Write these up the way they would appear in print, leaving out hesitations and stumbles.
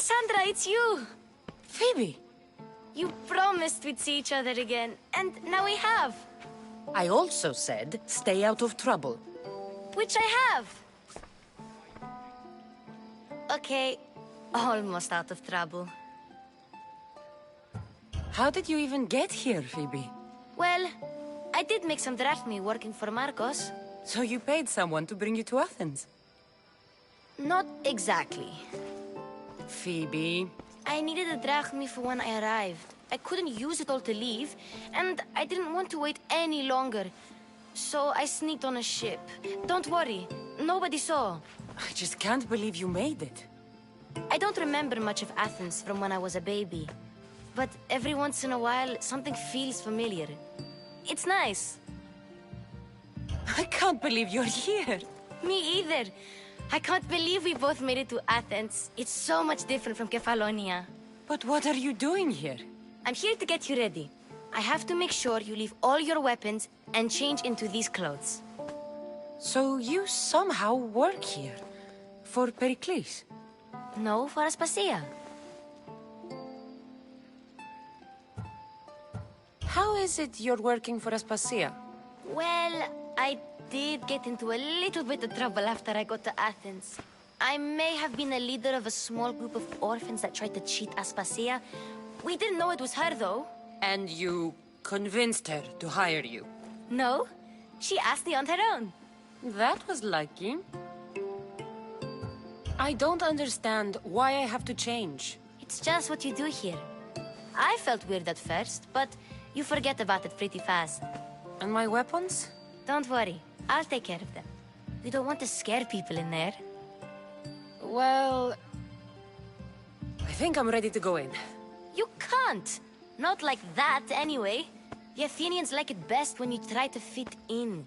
Cassandra, it's you! Phoebe! You promised we'd see each other again, and now we have. I also said, stay out of trouble. Which I have. Okay, almost out of trouble. How did you even get here, Phoebe? Well, I did make some drachmi working for Marcos. So you paid someone to bring you to Athens? Not exactly. Phoebe... I needed a drachmi for when I arrived. I couldn't use it all to leave, and I didn't want to wait any longer. So I sneaked on a ship. Don't worry, nobody saw. I just can't believe you made it. I don't remember much of Athens from when I was a baby. But every once in a while, something feels familiar. It's nice. I can't believe you're here. Me either. I can't believe we both made it to Athens. It's so much different from Kefalonia. But what are you doing here? I'm here to get you ready. I have to make sure you leave all your weapons and change into these clothes. So you somehow work here? For Pericles? No, for Aspasia. How is it you're working for Aspasia? Well, I did get into a little bit of trouble after I got to Athens. I may have been a leader of a small group of orphans that tried to cheat Aspasia. We didn't know it was her, though. And you convinced her to hire you? No, she asked me on her own. That was lucky. I don't understand why I have to change. It's just what you do here. I felt weird at first, but you forget about it pretty fast. And my weapons? Don't worry, I'll take care of them. We don't want to scare people in there. Well... I think I'm ready to go in. You can't! Not like that, anyway. The Athenians like it best when you try to fit in.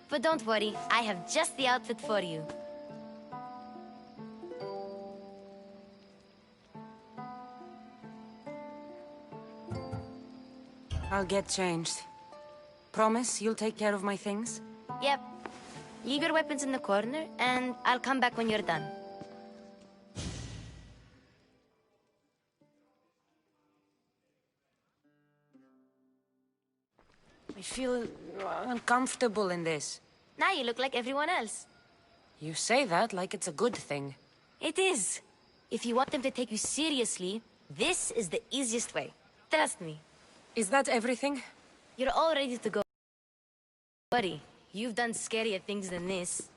But don't worry, I have just the outfit for you. I'll get changed. Promise you'll take care of my things? Yep. Leave your weapons in the corner, and I'll come back when you're done. I feel uncomfortable in this. Now you look like everyone else. You say that like it's a good thing. It is. If you want them to take you seriously, this is the easiest way. Trust me. Is that everything? You're all ready to go. Buddy, you've done scarier things than this.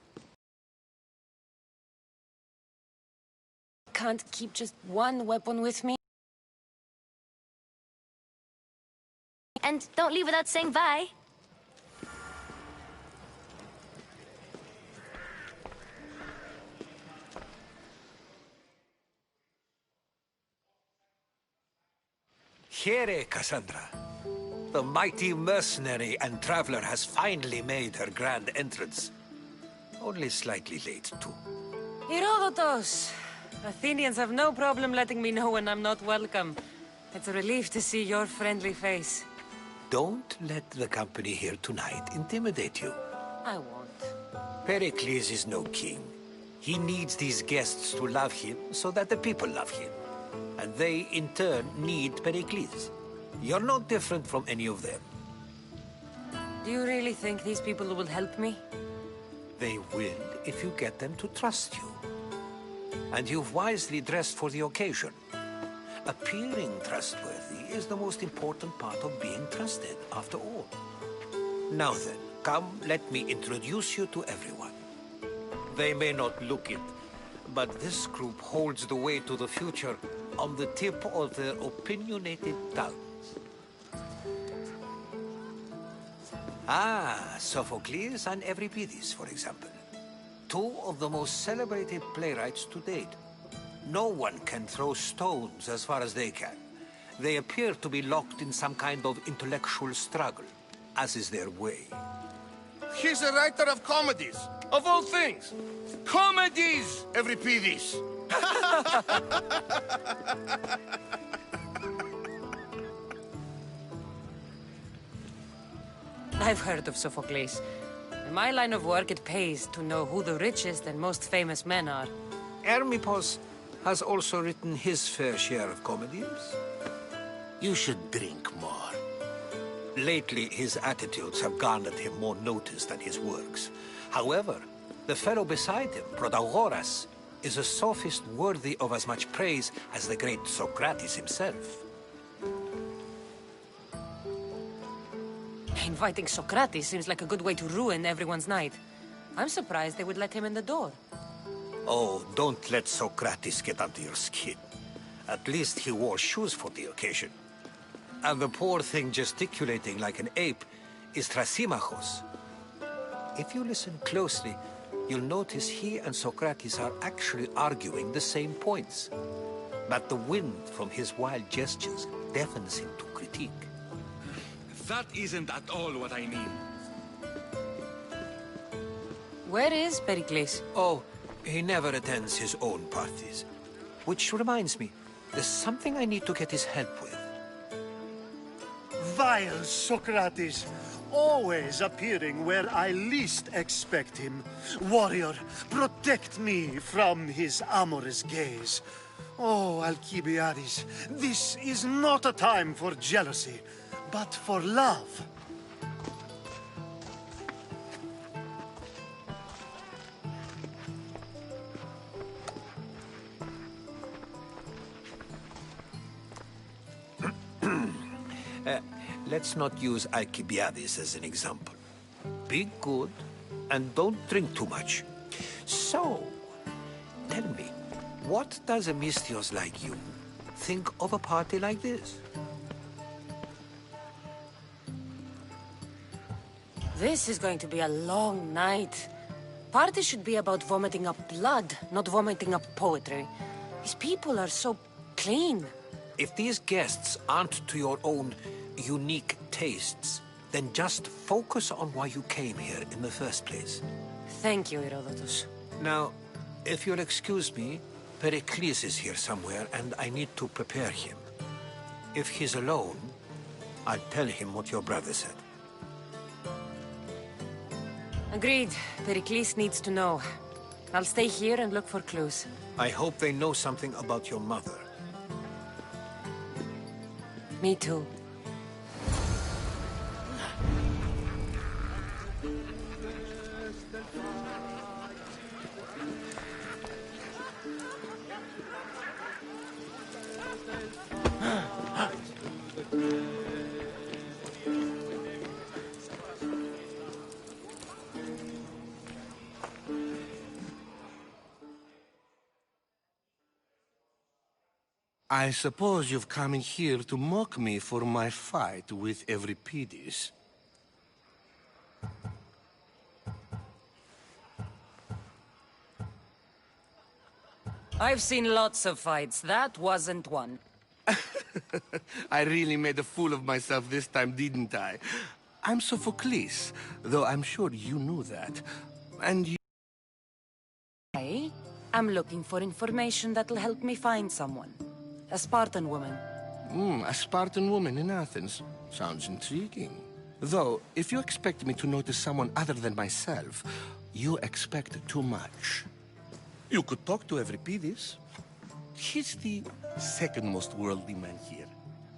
Can't keep just one weapon with me? And don't leave without saying bye. Here, Cassandra. The mighty mercenary and traveler has finally made her grand entrance. Only slightly late, too. Herodotus! Athenians have no problem letting me know when I'm not welcome. It's a relief to see your friendly face. Don't let the company here tonight intimidate you. I won't. Pericles is no king. He needs these guests to love him so that the people love him. And they, in turn, need Pericles. You're no different from any of them. Do you really think these people will help me? They will if you get them to trust you. And you've wisely dressed for the occasion. Appearing trustworthy is the most important part of being trusted, after all. Now then, come, let me introduce you to everyone. They may not look it, but this group holds the way to the future on the tip of their opinionated tongues. Ah, Sophocles and Euripides, for example. Two of the most celebrated playwrights to date. No one can throw stones as far as they can. They appear to be locked in some kind of intellectual struggle, as is their way. He's a writer of comedies, of all things. Comedies, Euripides. I've heard of Sophocles. In my line of work, it pays to know who the richest and most famous men are. Hermippos, has also written his fair share of comedies. You should drink more. Lately, his attitudes have garnered him more notice than his works. However, the fellow beside him, Protagoras, is a sophist worthy of as much praise as the great Socrates himself. Inviting Socrates seems like a good way to ruin everyone's night. I'm surprised they would let him in the door. Oh, don't let Socrates get under your skin. At least he wore shoes for the occasion. And the poor thing gesticulating like an ape is Thrasymachos. If you listen closely, you'll notice he and Socrates are actually arguing the same points. But the wind from his wild gestures deafens him to critique. That isn't at all what I mean. Where is Pericles? Oh, he never attends his own parties. Which reminds me, there's something I need to get his help with. Vile Socrates, always appearing where I least expect him. Warrior, protect me from his amorous gaze. Oh, Alcibiades, this is not a time for jealousy, but for love. Let's not use Alcibiades as an example. Be good, and don't drink too much. So, tell me, what does a Misthios like you think of a party like this? This is going to be a long night. Party should be about vomiting up blood, not vomiting up poetry. These people are so clean. If these guests aren't to your own unique tastes, then just focus on why you came here in the first place. Thank you, Herodotus. Now, if you'll excuse me, Pericles is here somewhere, and I need to prepare him. If he's alone, I'll tell him what your brother said. Agreed. Pericles needs to know. I'll stay here and look for clues. I hope they know something about your mother. Me too. I suppose you've come in here to mock me for my fight with Euripides. I've seen lots of fights. That wasn't one. I really made a fool of myself this time, didn't I? I'm Sophocles, though I'm sure you knew that. And you... I'm looking for information that'll help me find someone. A Spartan woman. A Spartan woman in Athens. Sounds intriguing. Though, if you expect me to notice someone other than myself, you expect too much. You could talk to Euripides. He's the second most worldly man here.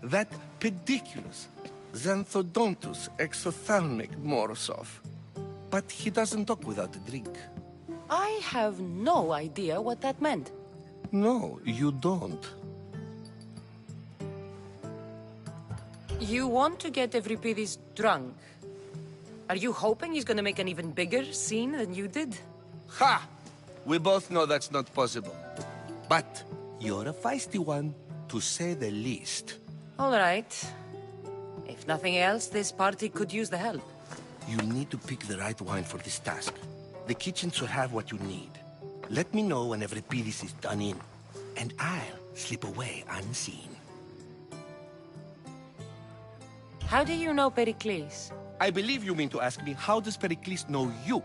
That pediculous, xanthodontus exophthalmic Morosov. But he doesn't talk without a drink. I have no idea what that meant. No, you don't. You want to get Euripides drunk? Are you hoping he's gonna make an even bigger scene than you did? Ha! We both know that's not possible. But you're a feisty one, to say the least. All right. If nothing else, this party could use the help. You need to pick the right wine for this task. The kitchen should have what you need. Let me know when Euripides is done in, and I'll slip away unseen. How do you know Pericles? I believe you mean to ask me, how does Pericles know you?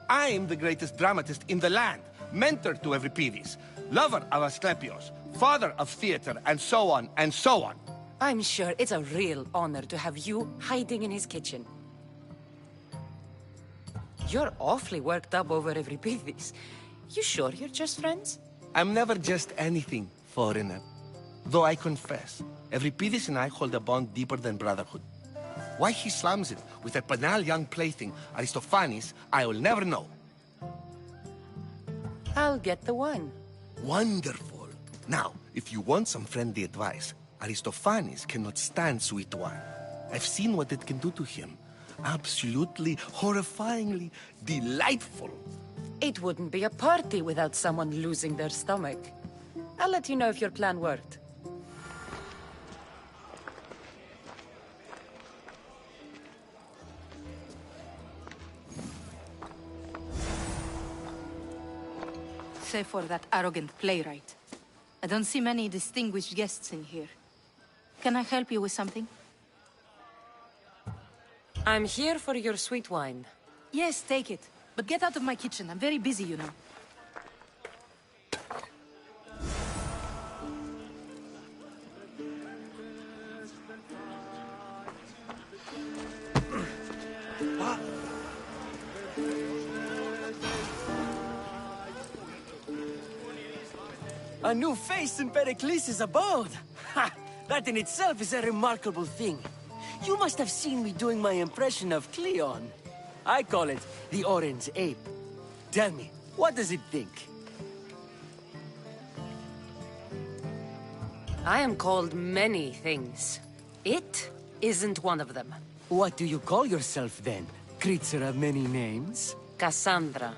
I'm the greatest dramatist in the land, mentor to Euripides, lover of Asclepios, father of theater, and so on, and so on. I'm sure it's a real honor to have you hiding in his kitchen. You're awfully worked up over Euripides. You sure you're just friends? I'm never just anything, foreigner. Though I confess, Euripides and I hold a bond deeper than brotherhood. Why he slams it with a banal young plaything, Aristophanes, I will never know. I'll get the wine. Wonderful. Now, if you want some friendly advice, Aristophanes cannot stand sweet wine. I've seen what it can do to him. Absolutely, horrifyingly delightful. It wouldn't be a party without someone losing their stomach. I'll let you know if your plan worked. Save for that arrogant playwright. I don't see many distinguished guests in here. Can I help you with something? I'm here for your sweet wine. Yes, take it. But get out of my kitchen. I'm very busy, you know. A new face in Pericles' abode! Ha! That in itself is a remarkable thing. You must have seen me doing my impression of Cleon. I call it the Orange Ape. Tell me, what does it think? I am called many things. It isn't one of them. What do you call yourself then? Creature of many names? Cassandra.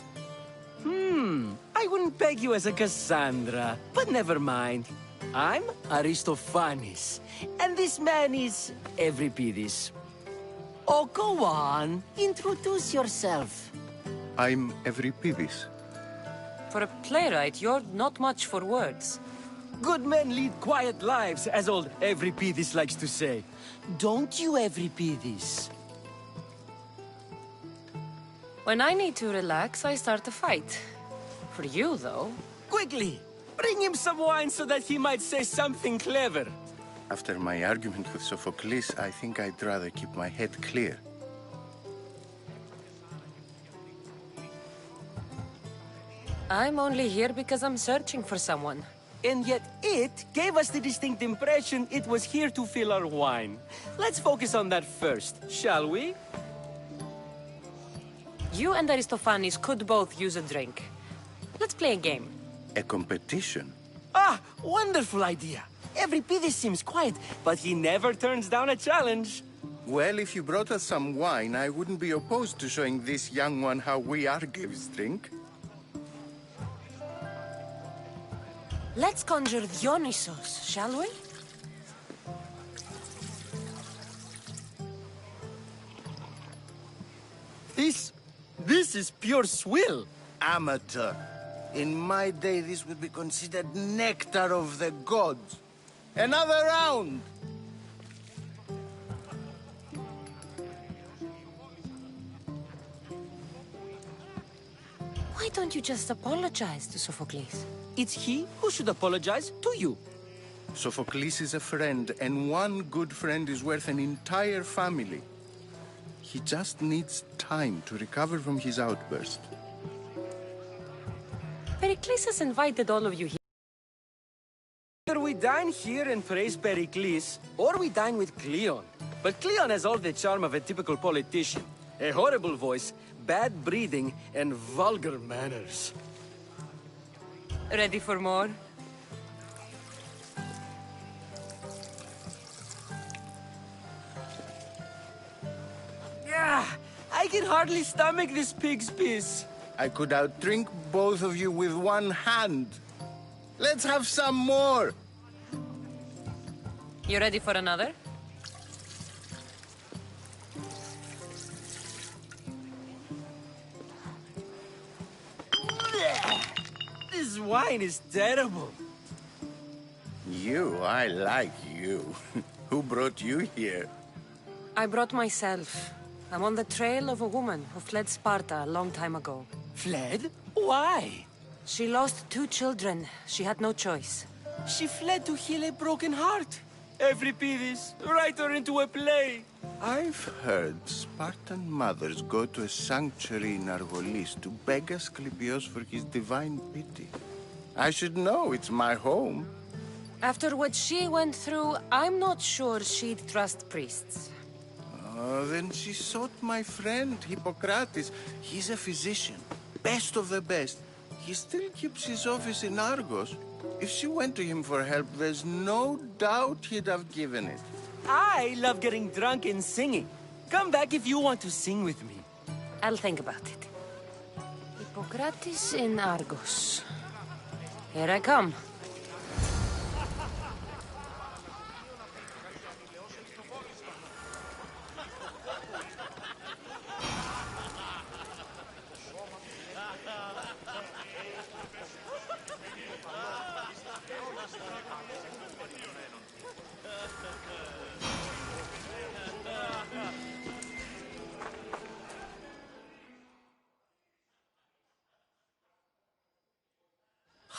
I wouldn't peg you as a Cassandra, but never mind. I'm Aristophanes, and this man is Euripides. Oh, go on. Introduce yourself. I'm Euripides. For a playwright, you're not much for words. Good men lead quiet lives, as old Euripides likes to say. Don't you, Euripides? When I need to relax, I start a fight. For you, though... Quickly! Bring him some wine so that he might say something clever. After my argument with Sophocles, I think I'd rather keep my head clear. I'm only here because I'm searching for someone. And yet it gave us the distinct impression it was here to fill our wine. Let's focus on that first, shall we? You and Aristophanes could both use a drink. Let's play a game. A competition? Ah, wonderful idea. Euripides seems quiet, but he never turns down a challenge. Well, if you brought us some wine, I wouldn't be opposed to showing this young one how we Argives drink. Let's conjure Dionysos, shall we? This is pure swill. Amateur. In my day, this would be considered nectar of the gods. Another round! Why don't you just apologize to Sophocles? It's he who should apologize to you. Sophocles is a friend, and one good friend is worth an entire family. He just needs time to recover from his outburst. Pericles has invited all of you here. Either we dine here and praise Pericles, or we dine with Cleon. But Cleon has all the charm of a typical politician. A horrible voice, bad breeding, and vulgar manners. Ready for more? Yeah, I can hardly stomach this pig's piss. I could outdrink both of you with one hand. Let's have some more! You ready for another? This wine is terrible. I like you. Who brought you here? I brought myself. I'm on the trail of a woman who fled Sparta a long time ago. Fled? Why? She lost 2 children. She had no choice. She fled to heal a broken heart. Euripides, write her into a play. I've heard Spartan mothers go to a sanctuary in Argolis to beg Asclepios for his divine pity. I should know, it's my home. After what she went through, I'm not sure she'd trust priests. Then she sought my friend, Hippocrates. He's a physician, best of the best. He still keeps his office in Argos. If she went to him for help, there's no doubt he'd have given it. I love getting drunk and singing. Come back if you want to sing with me. I'll think about it. Hippocrates in Argos. Here I come.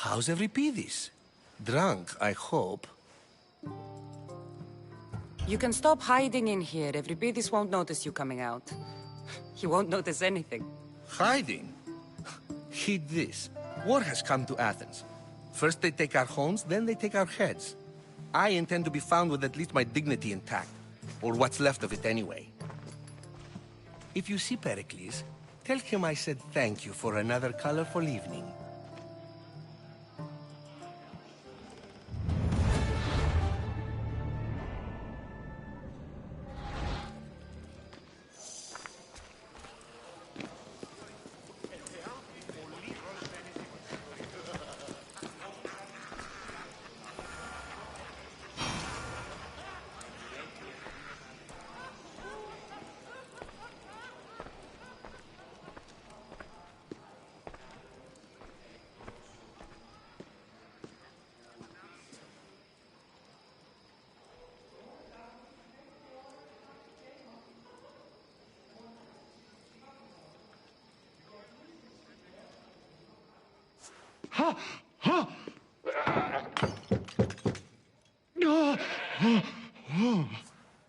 How's Euripides? Drunk, I hope. You can stop hiding in here. Euripides won't notice you coming out. He won't notice anything. Hiding? Heed this. War has come to Athens. First they take our homes, then they take our heads. I intend to be found with at least my dignity intact. Or what's left of it anyway. If you see Pericles, tell him I said thank you for another colorful evening.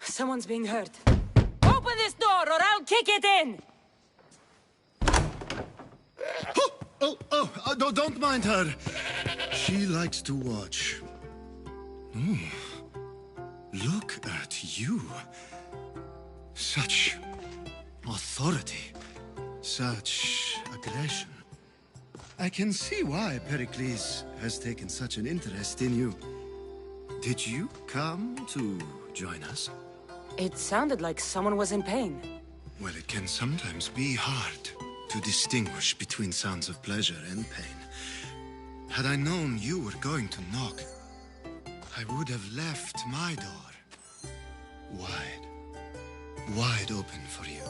Someone's being hurt. Open this door or I'll kick it in! Don't mind her. She likes to watch. Look at you. Such authority. Such aggression. I can see why Pericles has taken such an interest in you. Did you come to join us? It sounded like someone was in pain. Well, it can sometimes be hard to distinguish between sounds of pleasure and pain. Had I known you were going to knock, I would have left my door wide open for you.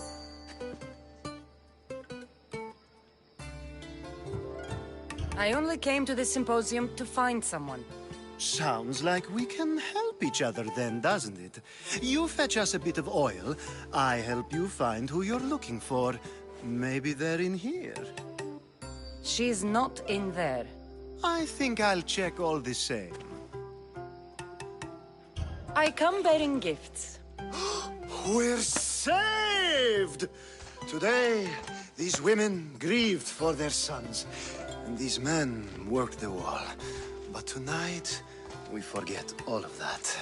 I only came to this symposium to find someone. Sounds like we can help each other then, doesn't it? You fetch us a bit of oil, I help you find who you're looking for. Maybe they're in here. She's not in there. I think I'll check all the same. I come bearing gifts. We're saved! Today, these women grieved for their sons, and these men worked the wall. But tonight, we forget all of that.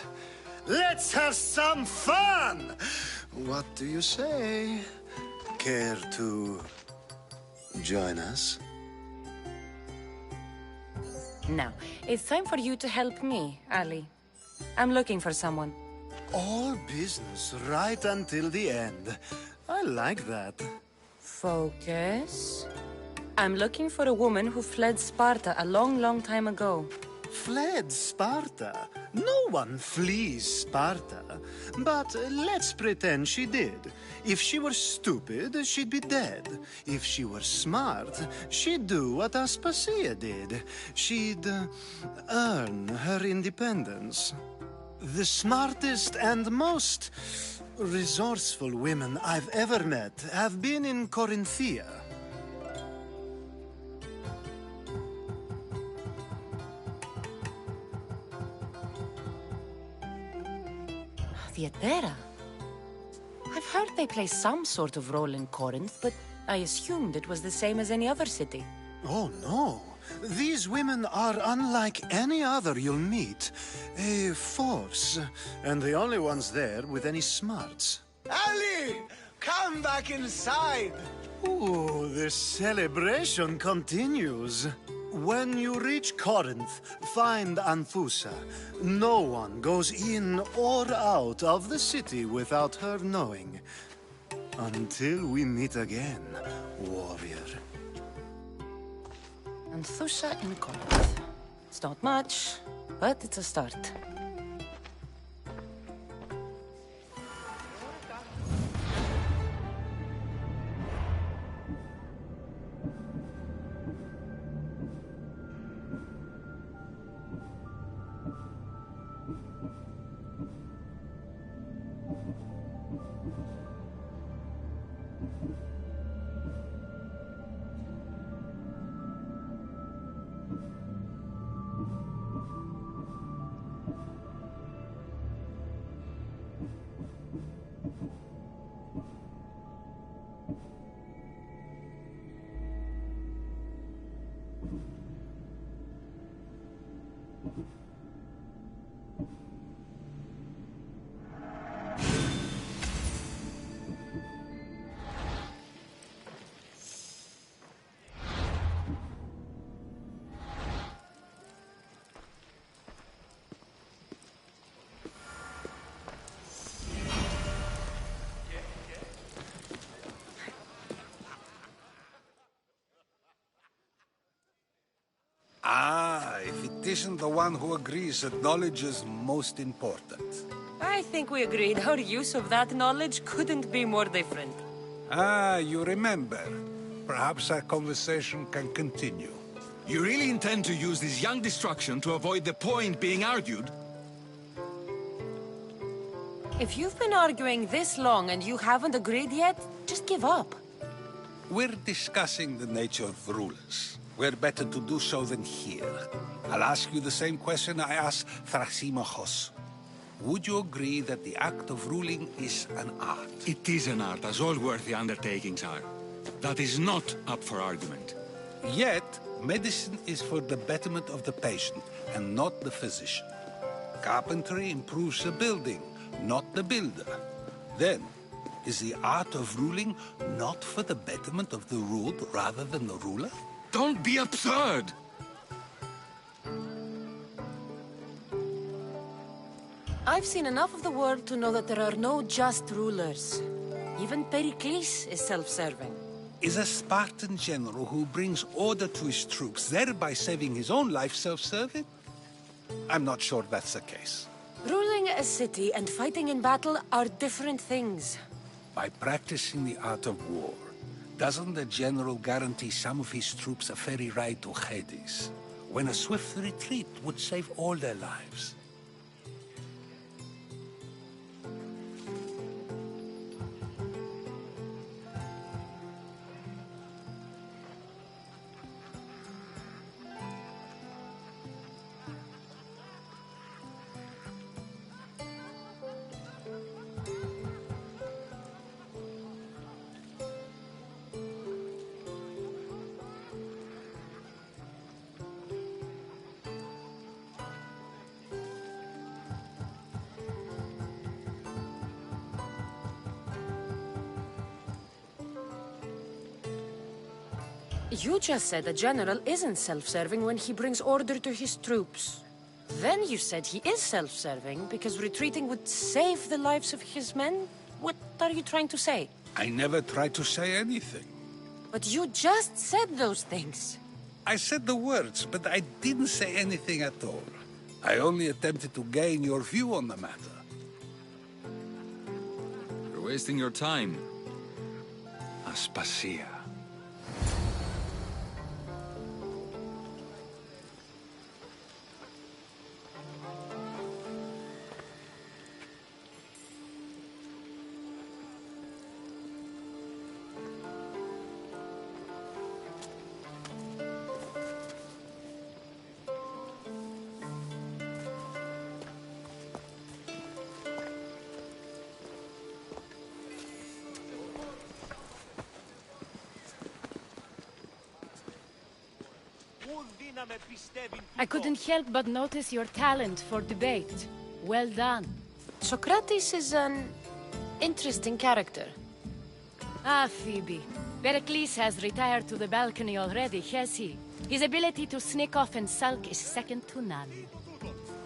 Let's have some fun! What do you say? Care to join us? Now, it's time for you to help me, Ali. I'm looking for someone. All business right until the end. I like that. Focus. I'm looking for a woman who fled Sparta a long, long time ago. Fled Sparta? No one flees Sparta. But let's pretend she did. If she were stupid, she'd be dead. If she were smart, she'd do what Aspasia did. She'd earn her independence. The smartest and most resourceful women I've ever met have been in Corinthia. Theatera? I've heard they play some sort of role in Corinth, but I assumed it was the same as any other city. Oh, no. These women are unlike any other you'll meet. A force, and the only ones there with any smarts. Ali! Come back inside! Ooh, the celebration continues. When you reach Corinth, find Anfusa. No one goes in or out of the city without her knowing. Until we meet again, warrior. Anthusa in Corinth. It's not much, but it's a start. If it isn't the one who agrees that knowledge is most important. I think we agreed our use of that knowledge couldn't be more different. You remember. Perhaps our conversation can continue. You really intend to use this young destruction to avoid the point being argued? If you've been arguing this long and you haven't agreed yet, just give up. We're discussing the nature of rulers. Where better to do so than here? I'll ask you the same question I asked Thrasimachos. Would you agree that the act of ruling is an art? It is an art, as all worthy undertakings are. That is not up for argument. Yet, medicine is for the betterment of the patient, and not the physician. Carpentry improves the building, not the builder. Then, is the art of ruling not for the betterment of the ruled rather than the ruler? Don't be absurd! I've seen enough of the world to know that there are no just rulers. Even Pericles is self-serving. Is a Spartan general who brings order to his troops, thereby saving his own life, self-serving? I'm not sure that's the case. Ruling a city and fighting in battle are different things. By practicing the art of war, doesn't the general guarantee some of his troops a ferry ride to Hades, when a swift retreat would save all their lives? You just said a general isn't self-serving when he brings order to his troops. Then you said he is self-serving because retreating would save the lives of his men? What are you trying to say? I never tried to say anything. But you just said those things. I said the words, but I didn't say anything at all. I only attempted to gain your view on the matter. You're wasting your time. Aspasia. I couldn't help but notice your talent for debate. Well done. Socrates is an interesting character. Ah, Phoebe. Pericles has retired to the balcony already, has he? His ability to sneak off and sulk is second to none.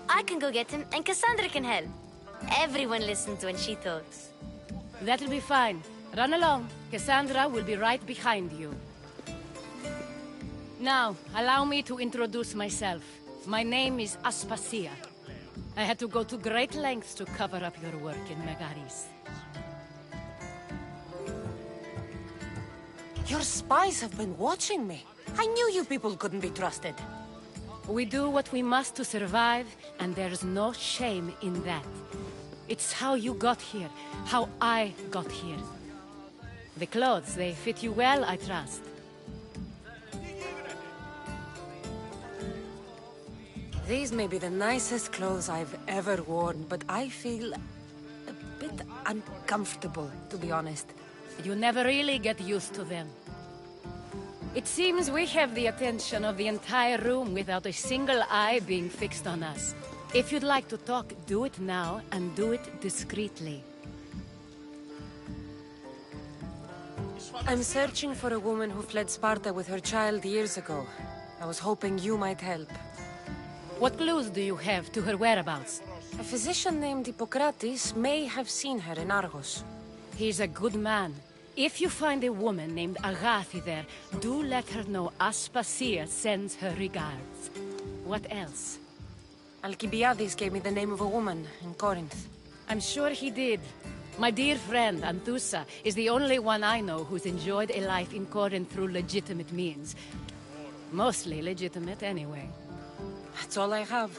I can go get him, and Cassandra can help. Everyone listens when she talks. That'll be fine. Run along. Cassandra will be right behind you. Now, allow me to introduce myself. My name is Aspasia. I had to go to great lengths to cover up your work in Megaris. Your spies have been watching me. I knew you people couldn't be trusted. We do what we must to survive, and there's no shame in that. It's how you got here, how I got here. The clothes, they fit you well, I trust. These may be the nicest clothes I've ever worn, but I feel a bit uncomfortable, to be honest. You never really get used to them. It seems we have the attention of the entire room without a single eye being fixed on us. If you'd like to talk, do it now, and do it discreetly. I'm searching for a woman who fled Sparta with her child years ago. I was hoping you might help. What clues do you have to her whereabouts? A physician named Hippocrates may have seen her in Argos. He's a good man. If you find a woman named Agathi there, do let her know Aspasia sends her regards. What else? Alcibiades gave me the name of a woman in Corinth. I'm sure he did. My dear friend, Anthusa, is the only one I know who's enjoyed a life in Corinth through legitimate means. Mostly legitimate, anyway. That's all I have.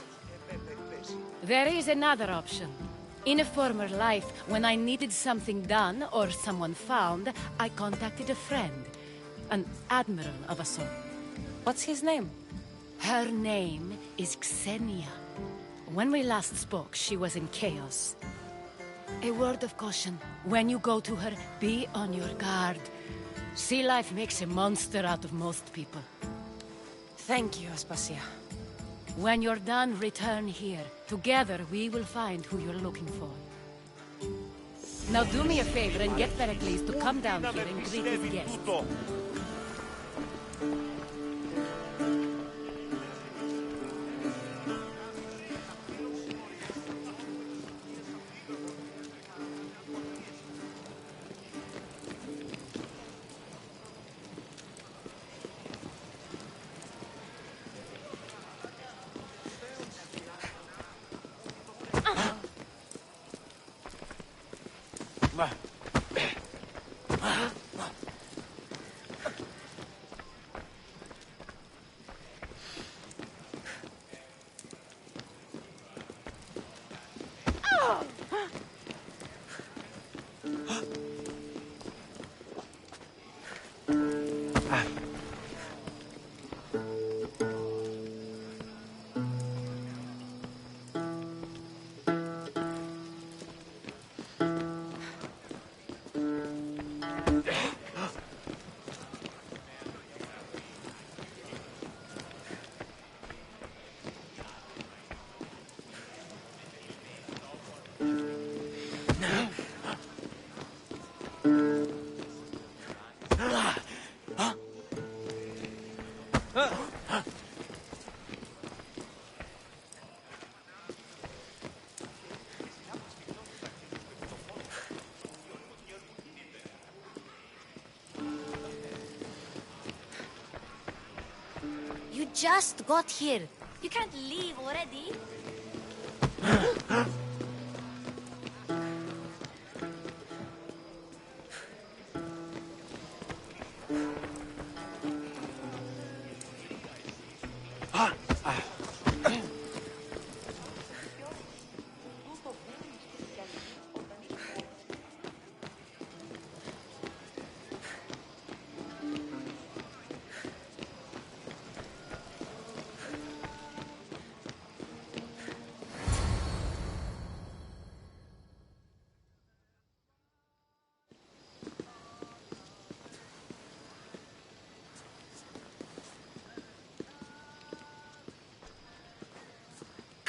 There is another option. In a former life, when I needed something done or someone found, I contacted a friend. An admiral of a sort. What's his name? Her name is Xenia. When we last spoke, she was in chaos. A word of caution. When you go to her, be on your guard. Sea life makes a monster out of most people. Thank you, Aspasia. When you're done, return here. Together, we will find who you're looking for. Now do me a favor and get Pericles to come down here and greet his guests. You just got here. You can't leave already.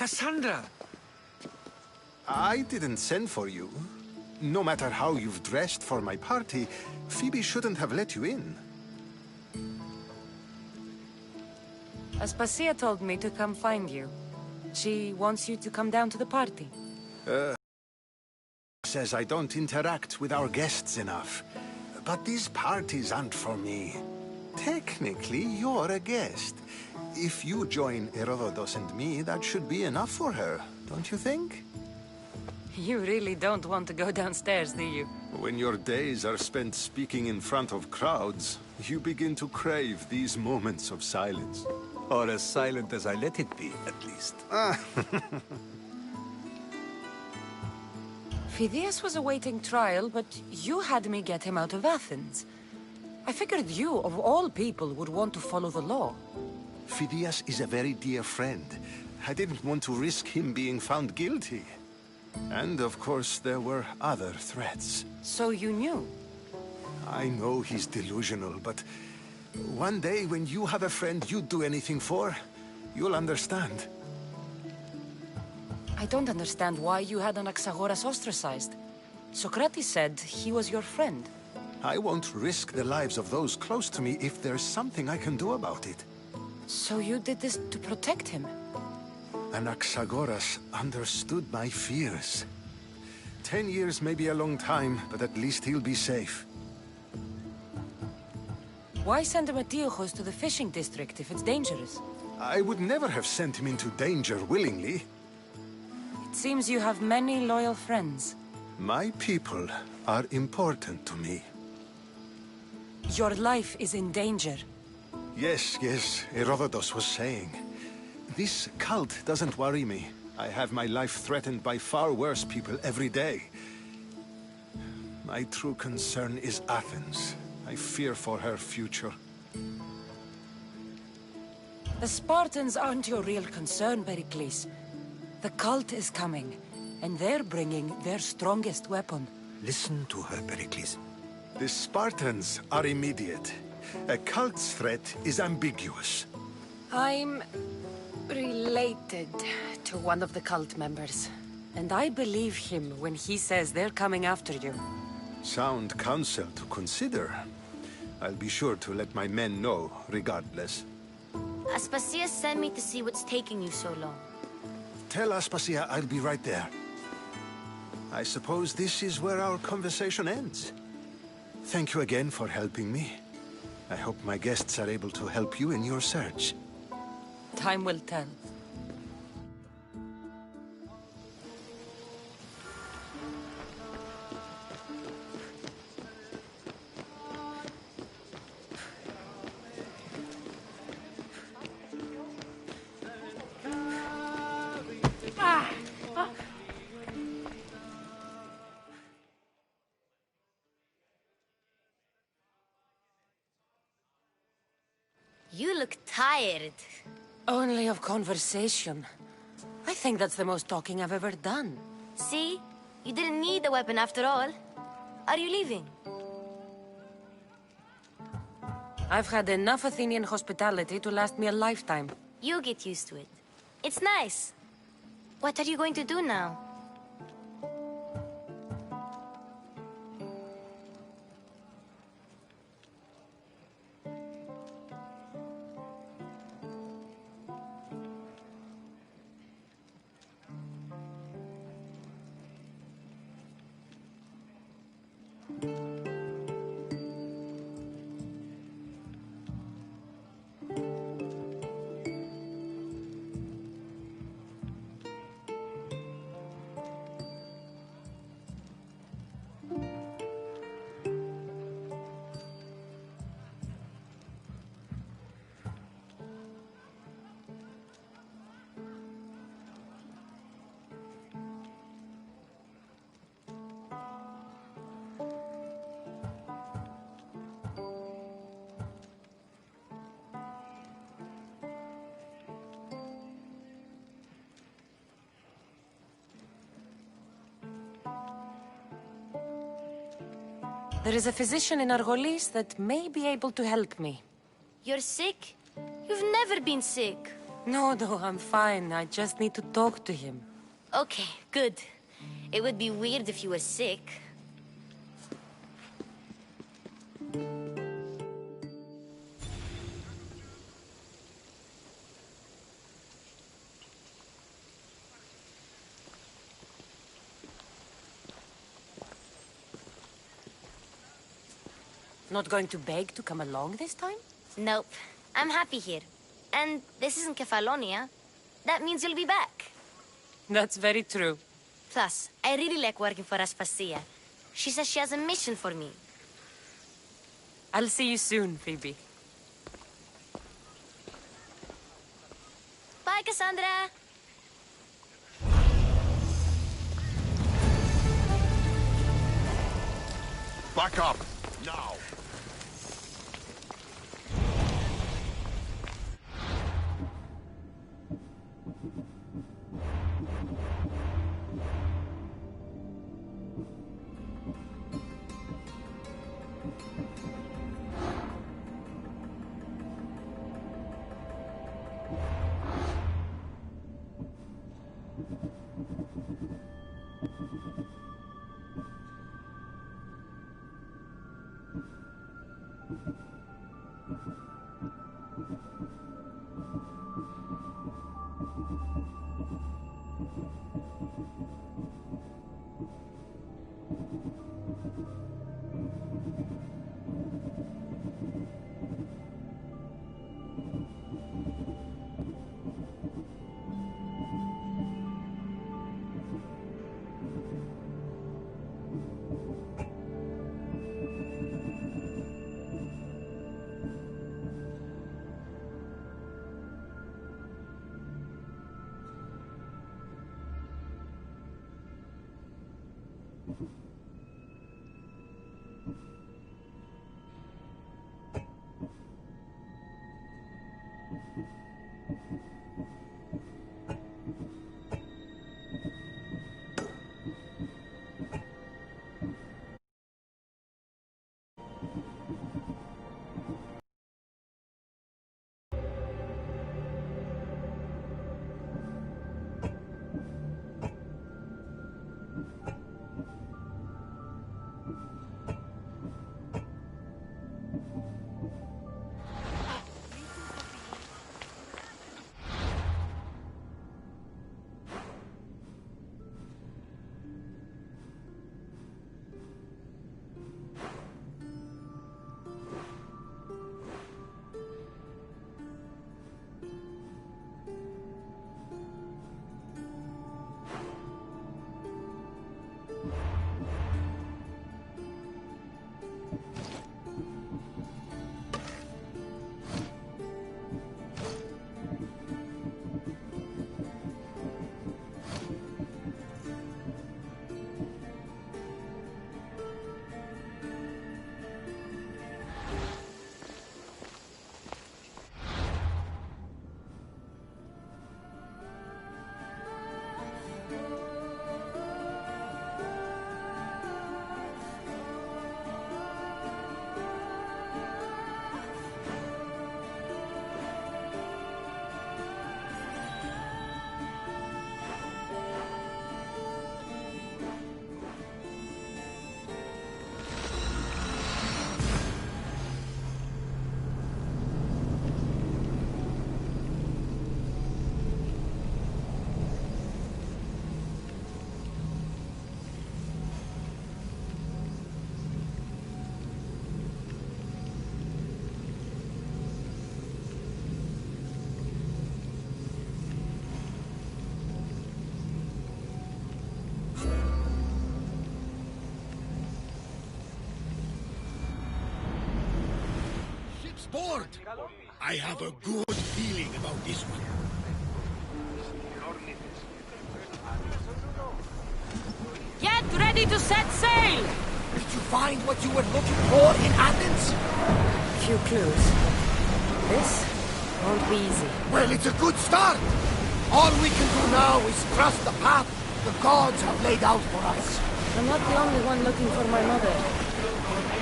Cassandra! I didn't send for you. No matter how you've dressed for my party, Phoebe shouldn't have let you in. Aspasia told me to come find you. She wants you to come down to the party. Says I don't interact with our guests enough. But these parties aren't for me. Technically, you're a guest. If you join Herodotus and me, that should be enough for her, don't you think? You really don't want to go downstairs, do you? When your days are spent speaking in front of crowds, you begin to crave these moments of silence. Or as silent as I let it be, at least. Phidias was awaiting trial, but you had me get him out of Athens. I figured you, of all people, would want to follow the law. Phidias is a very dear friend. I didn't want to risk him being found guilty. And of course, there were other threats. So you knew? I know he's delusional, but one day when you have a friend you'd do anything for, you'll understand. I don't understand why you had Anaxagoras ostracized. Socrates said he was your friend. I won't risk the lives of those close to me if there's something I can do about it. So you did this to protect him? Anaxagoras understood my fears. 10 years may be a long time, but at least he'll be safe. Why send Emetiochos to the fishing district if it's dangerous? I would never have sent him into danger willingly. It seems you have many loyal friends. My people are important to me. Your life is in danger. Yes, Herodotus was saying. This cult doesn't worry me. I have my life threatened by far worse people every day. My true concern is Athens. I fear for her future. The Spartans aren't your real concern, Pericles. The cult is coming, and they're bringing their strongest weapon. Listen to her, Pericles. The Spartans are immediate. A cult's threat is ambiguous. I'm related to one of the cult members, and I believe him when he says they're coming after you. Sound counsel to consider. I'll be sure to let my men know, regardless. Aspasia sent me to see what's taking you so long. Tell Aspasia I'll be right there. I suppose this is where our conversation ends. Thank you again for helping me. I hope my guests are able to help you in your search. Time will tell. You look tired. Only of conversation. I think that's the most talking I've ever done. See? You didn't need the weapon after all. Are you leaving? I've had enough Athenian hospitality to last me a lifetime. You get used to it. It's nice. What are you going to do now? There is a physician in Argolis that may be able to help me. You're sick? You've never been sick. No, I'm fine. I just need to talk to him. Okay, good. It would be weird if you were sick. Not going to beg to come along this time? Nope. I'm happy here. And this isn't Kefalonia. That means you'll be back. That's very true. Plus, I really like working for Aspasia. She says she has a mission for me. I'll see you soon, Phoebe. Bye, Cassandra! Back up! Now! Board. I have a good feeling about this one. Get ready to set sail! Did you find what you were looking for in Athens? Few clues. This won't be easy. Well, it's a good start. All we can do now is trust the path the gods have laid out for us. I'm not the only one looking for my mother.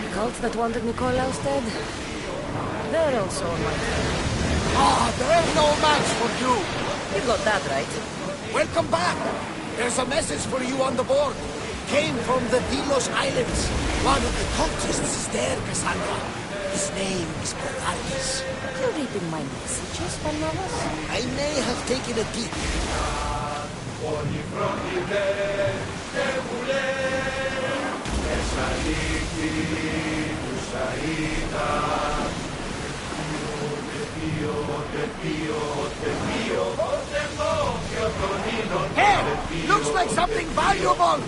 The cult that wanted Nikolaus dead, they're also on my trail. Ah, they're no match for you. You got that right. Welcome back. There's a message for you on the board. Came from the Delos Islands. One of the cultists is there, Cassandra. His name is Bogardus. You're reading my messages, Barnabas? I may have taken a peek. Hey! Looks like something valuable!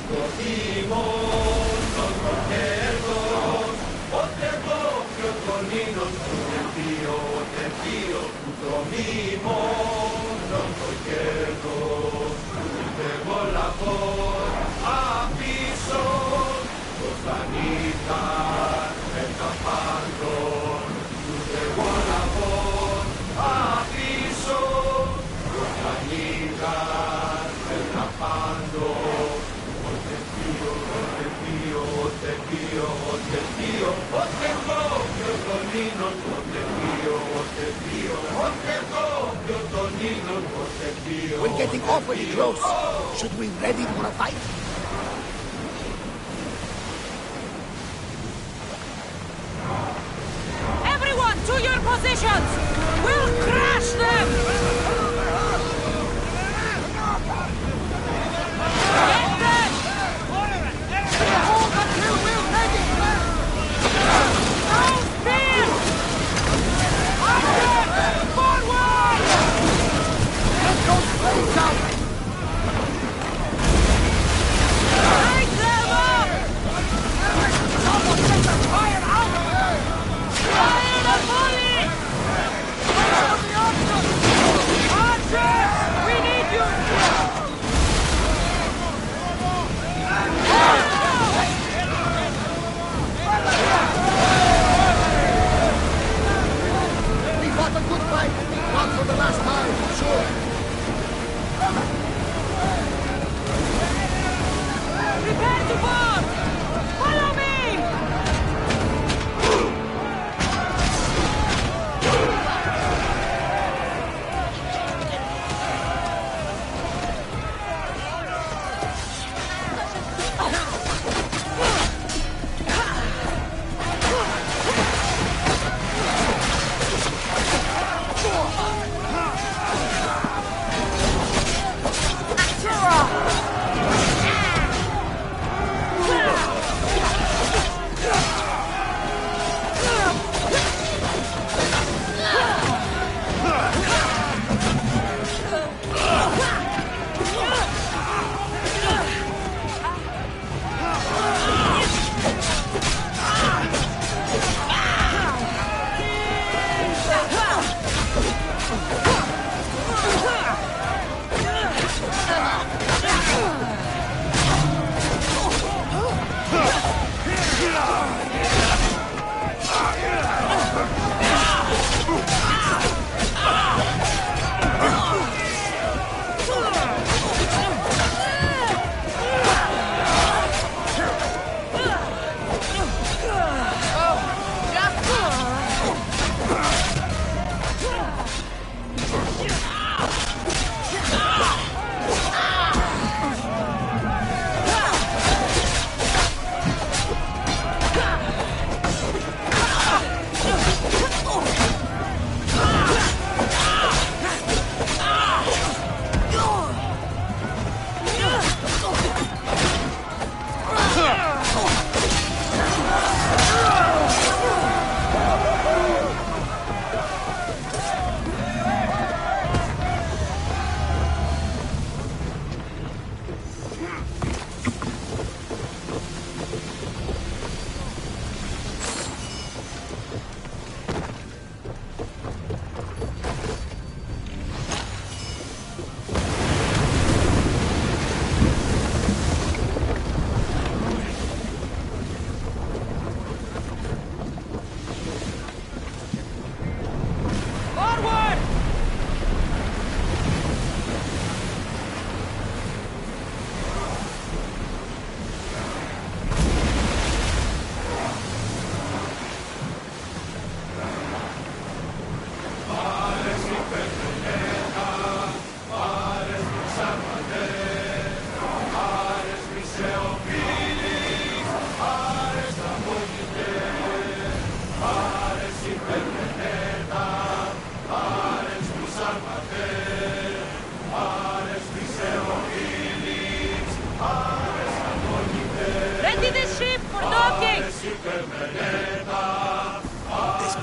We're getting awfully close. Should we ready for a fight? Everyone, to your positions! We'll crush them! Get them! Hold until we're ready! No spear! Onward! Forward! Get those flames out! Light them up! Someone get the fire out! Fire the volley! Fire the archers!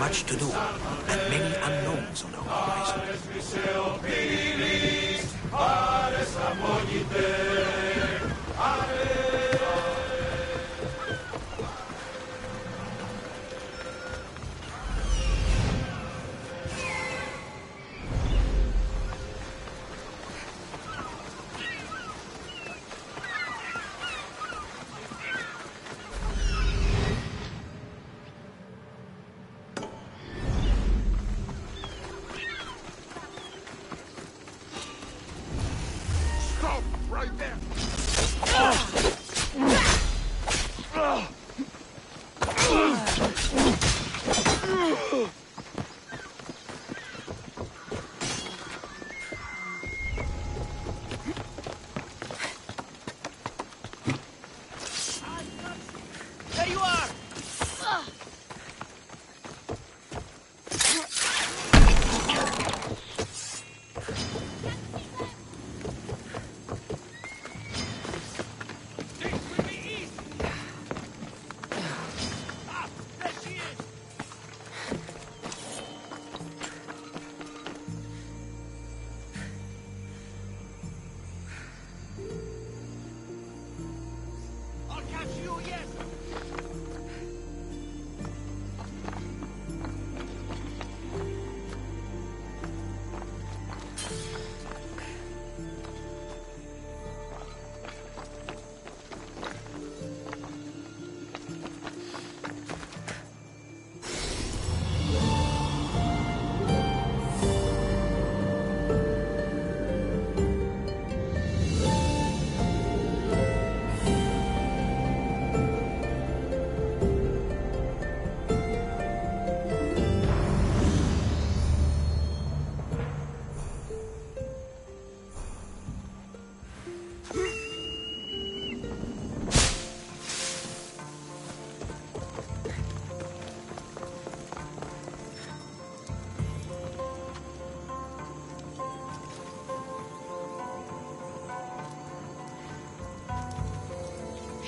much to do, and many unknowns on the horizon. There you are!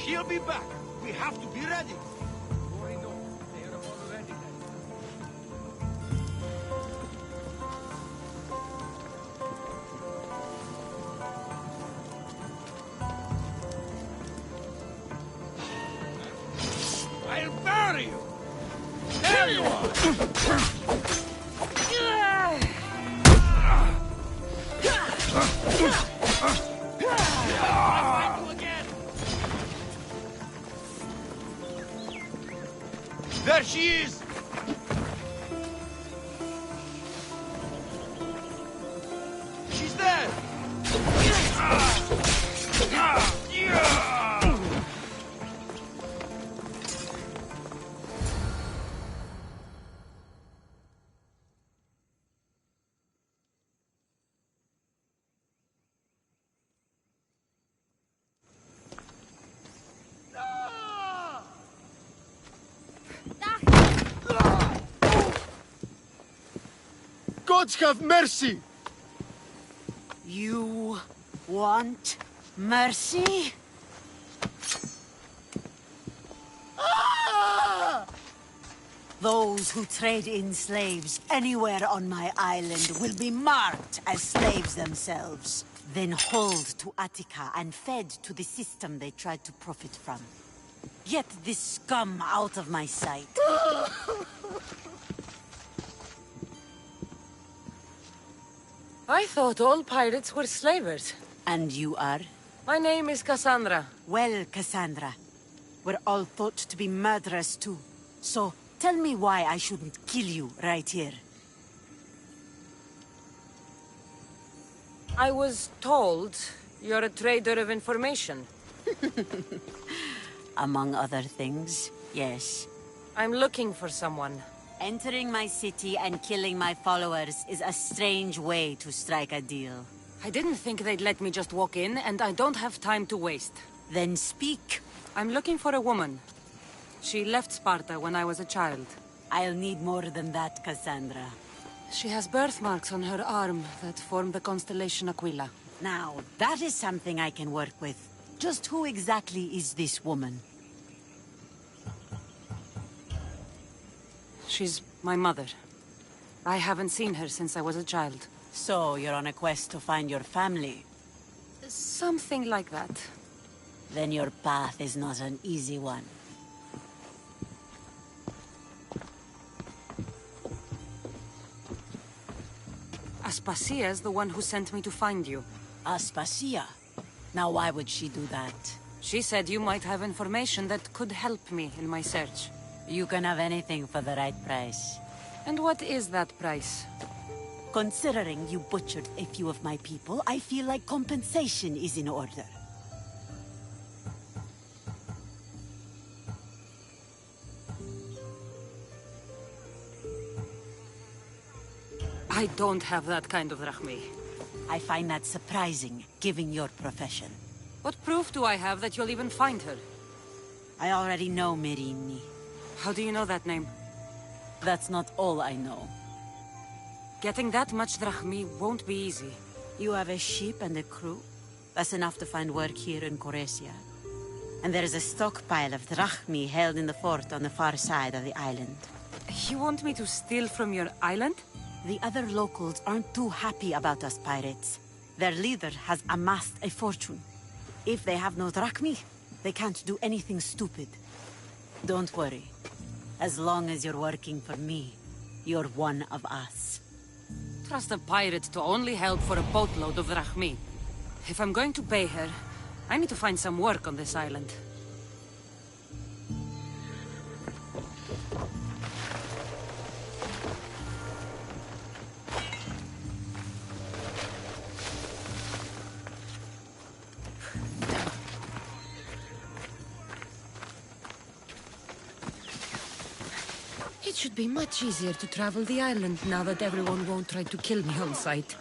She'll be back. We have to be ready. Worry no. They are already ready. I'll bury you. There you are. There she is! She's there! Gods have mercy! You want mercy? Ah! Those who trade in slaves anywhere on my island will be marked as slaves themselves, then hauled to Attica and fed to the system they tried to profit from. Get this scum out of my sight. I thought all pirates were slavers. And you are? My name is Cassandra. Well, Cassandra, we're all thought to be murderers too. So, tell me why I shouldn't kill you right here. I was told you're a trader of information. Among other things, yes. I'm looking for someone. Entering my city and killing my followers is a strange way to strike a deal. I didn't think they'd let me just walk in, and I don't have time to waste. Then speak. I'm looking for a woman. She left Sparta when I was a child. I'll need more than that, Cassandra. She has birthmarks on her arm that form the constellation Aquila. Now, that is something I can work with. Just who exactly is this woman? She's my mother. I haven't seen her since I was a child. So, you're on a quest to find your family? Something like that. Then your path is not an easy one. Aspasia's the one who sent me to find you. Aspasia? Now why would she do that? She said you might have information that could help me in my search. You can have anything for the right price. And what is that price? Considering you butchered a few of my people, I feel like compensation is in order. I don't have that kind of drachmi. I find that surprising, given your profession. What proof do I have that you'll even find her? I already know Merini. How do you know that name? That's not all I know. Getting that much drachmi won't be easy. You have a ship and a crew. That's enough to find work here in Coresia. And there is a stockpile of drachmi held in the fort on the far side of the island. You want me to steal from your island? The other locals aren't too happy about us pirates. Their leader has amassed a fortune. If they have no drachmi, they can't do anything stupid. Don't worry. As long as you're working for me, you're one of us. Trust a pirate to only help for a boatload of drachmi. If I'm going to pay her, I need to find some work on this island. It should be much easier to travel the island now that everyone won't try to kill me on sight.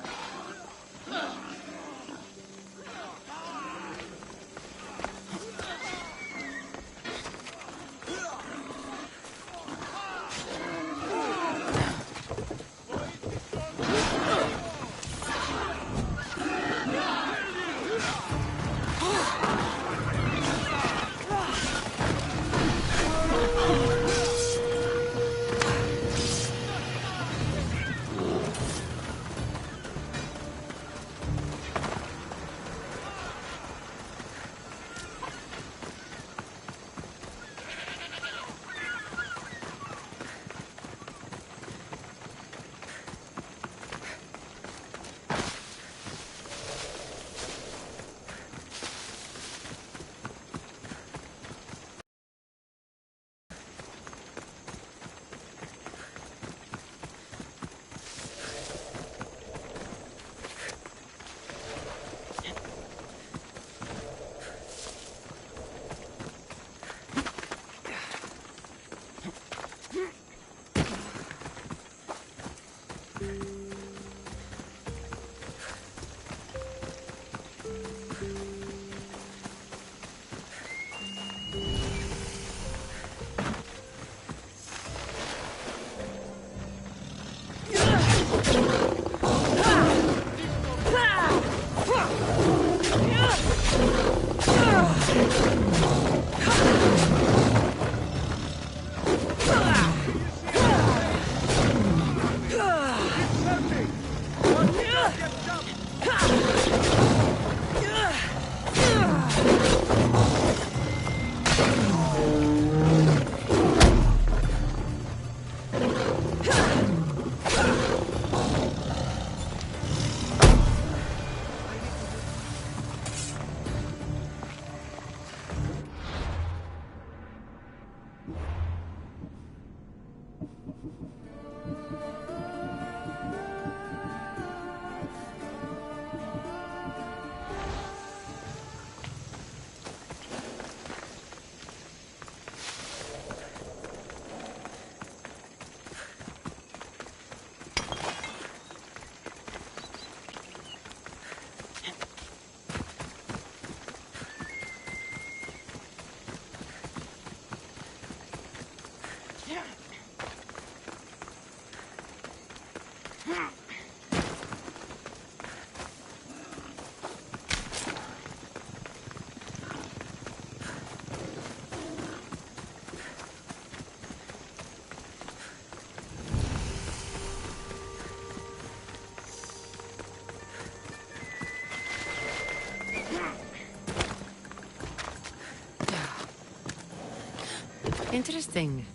Interesting.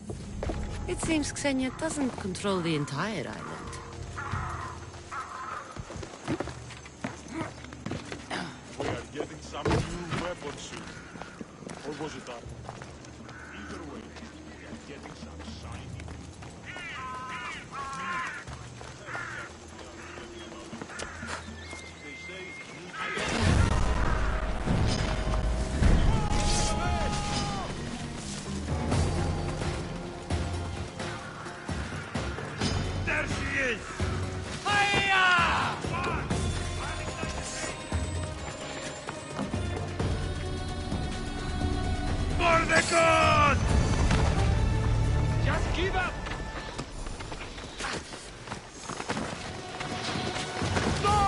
It seems Xenia doesn't control the entire island. We are getting some new weapons soon. Or was it that? Either way, we are getting some shiny. They say there she is! Hiya! For the cause! Just give up! No!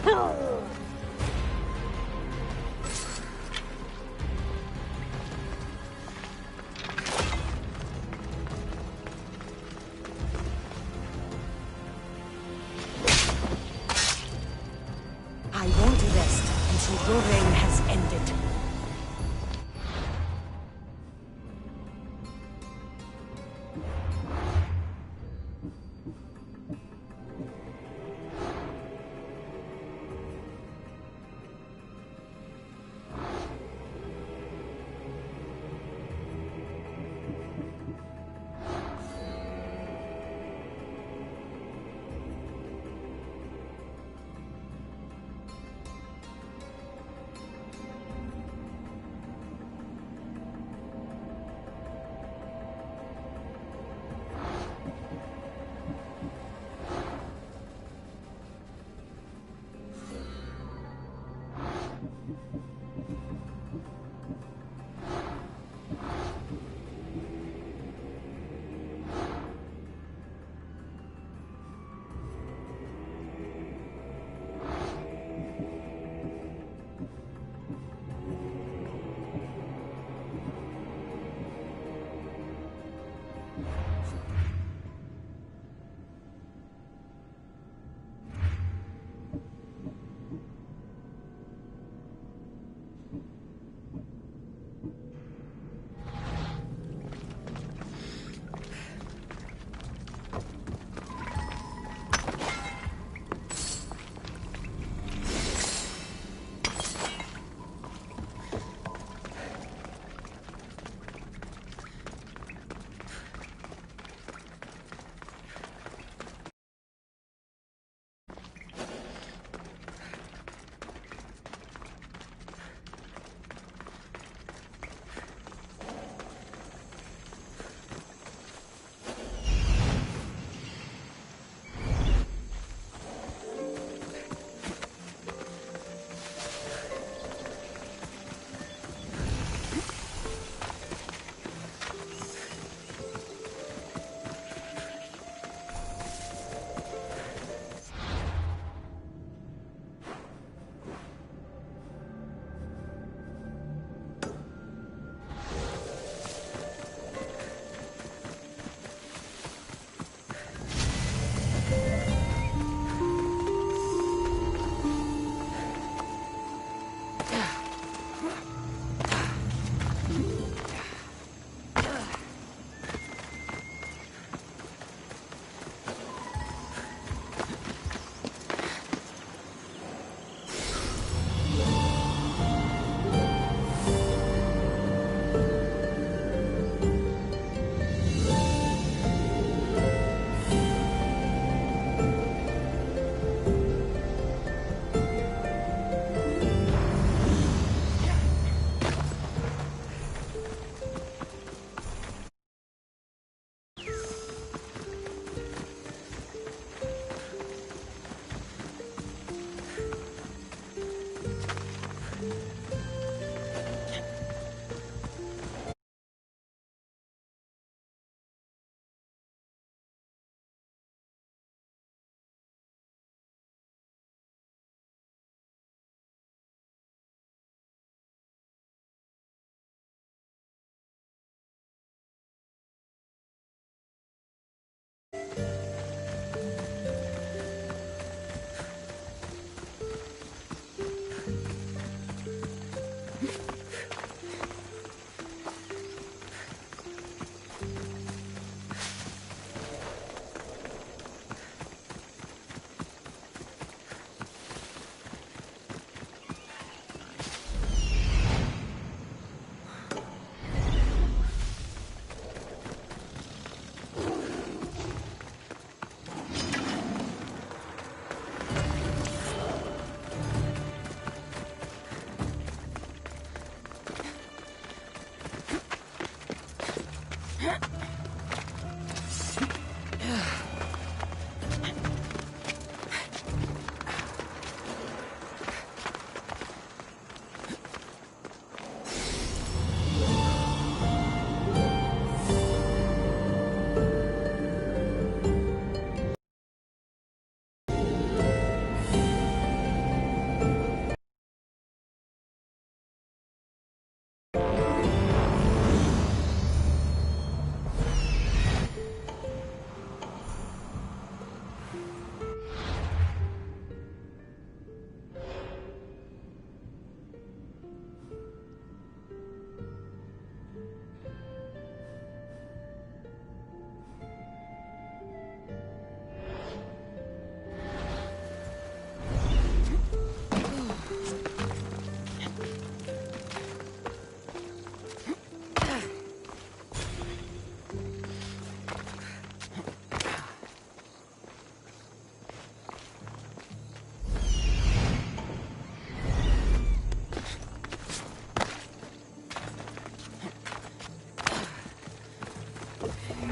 I won't rest until your reign has ended.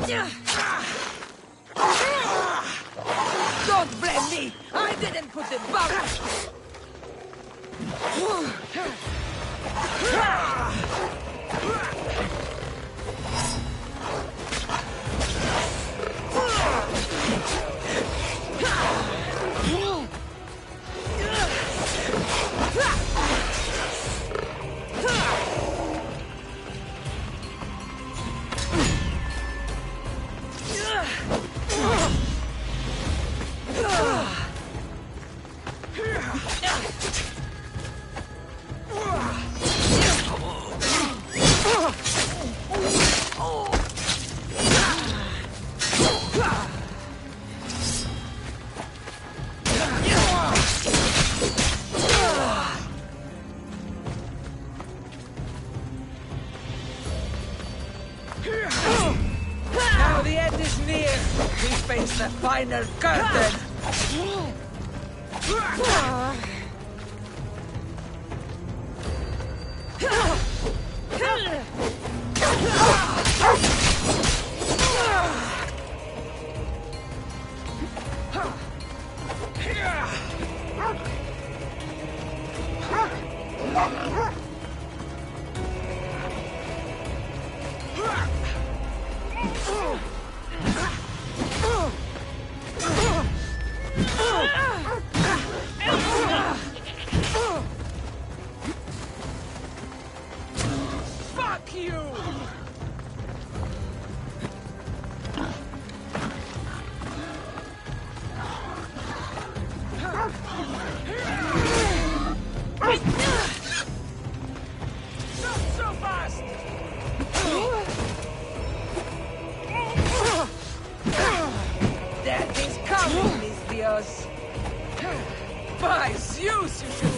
Don't blame me! I didn't put the bug! Now the end is near. We face the final curtain. Fuck you! Not so fast! Death is coming, Listios! By Zeus, you should...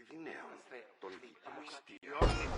δυναίων των δυτικών.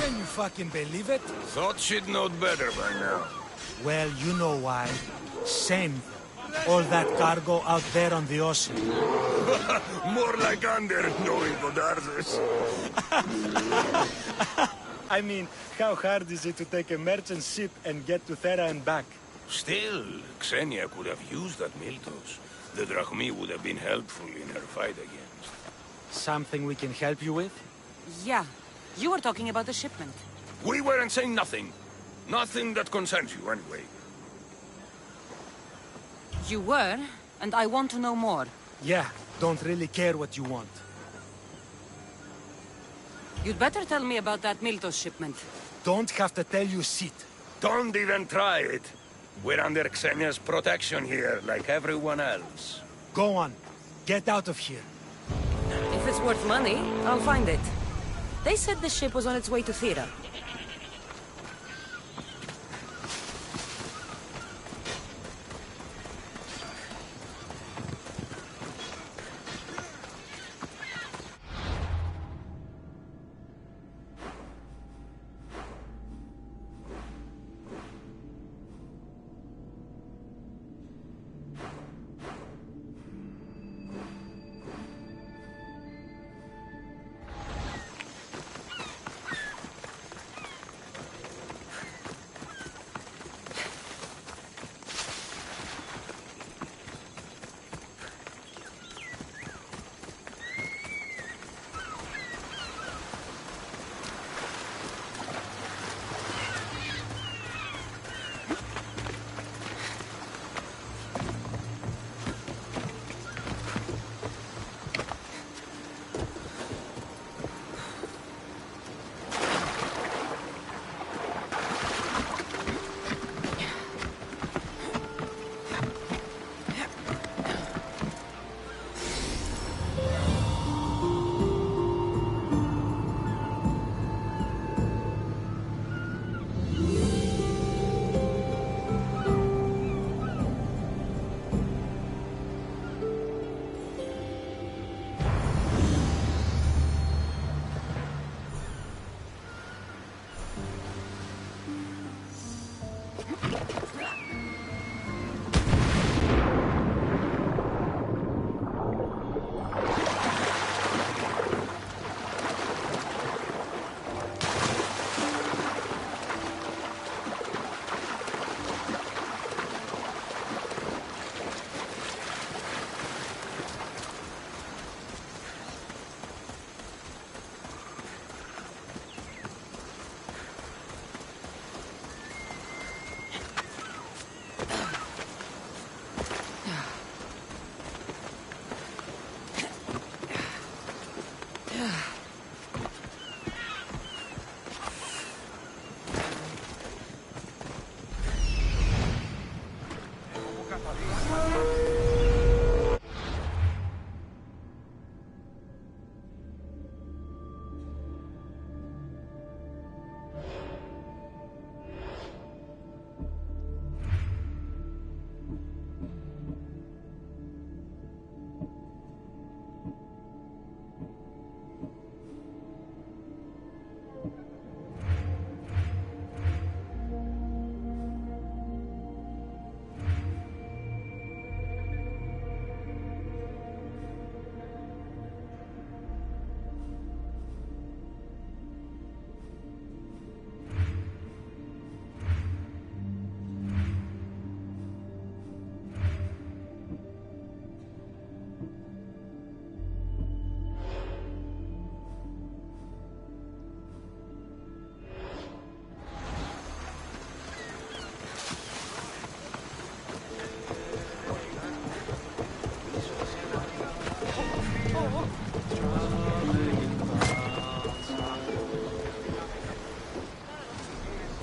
Can you fucking believe it? Thought she'd know better by now. Well, you know why. Same. All that cargo out there on the ocean. More like under knowing Godardes. I mean, how hard is it to take a merchant ship and get to Thera and back? Still, Xenia could have used that Miltos. The Drachmi would have been helpful in her fight against. Something we can help you with? Yeah. You were talking about the shipment. We weren't saying nothing. Nothing that concerns you, anyway. You were, and I want to know more. Yeah, don't really care what you want. You'd better tell me about that Miltos shipment. Don't have to tell you shit. Don't even try it. We're under Xenia's protection here, like everyone else. Go on. Get out of here. If it's worth money, I'll find it. They said the ship was on its way to Thera.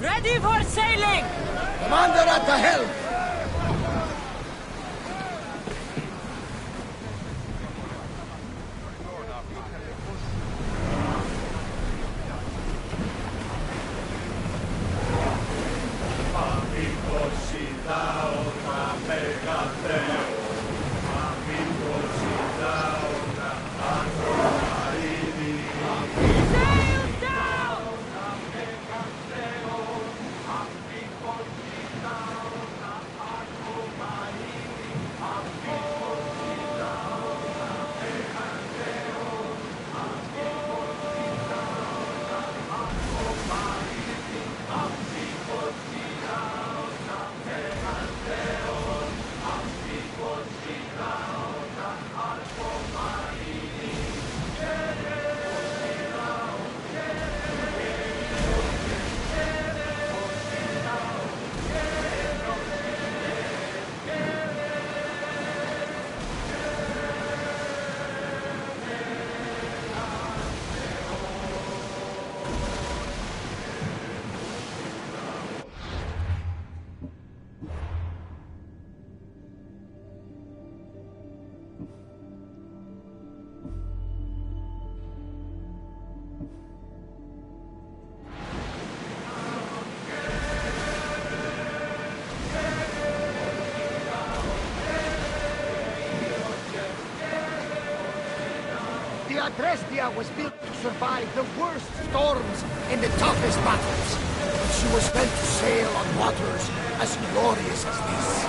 Ready for sailing! Commander at the helm! Adrestia was built to survive the worst storms and the toughest battles. She was meant to sail on waters as glorious as this.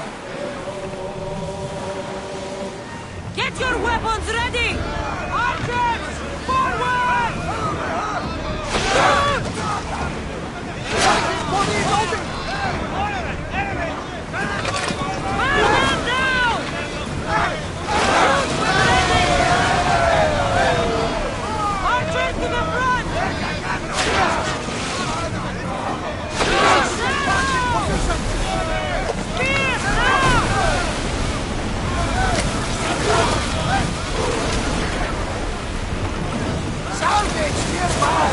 Get your weapons ready! Archers! Forward! Man down! Archers to the front! Spears now! Salvage nearby!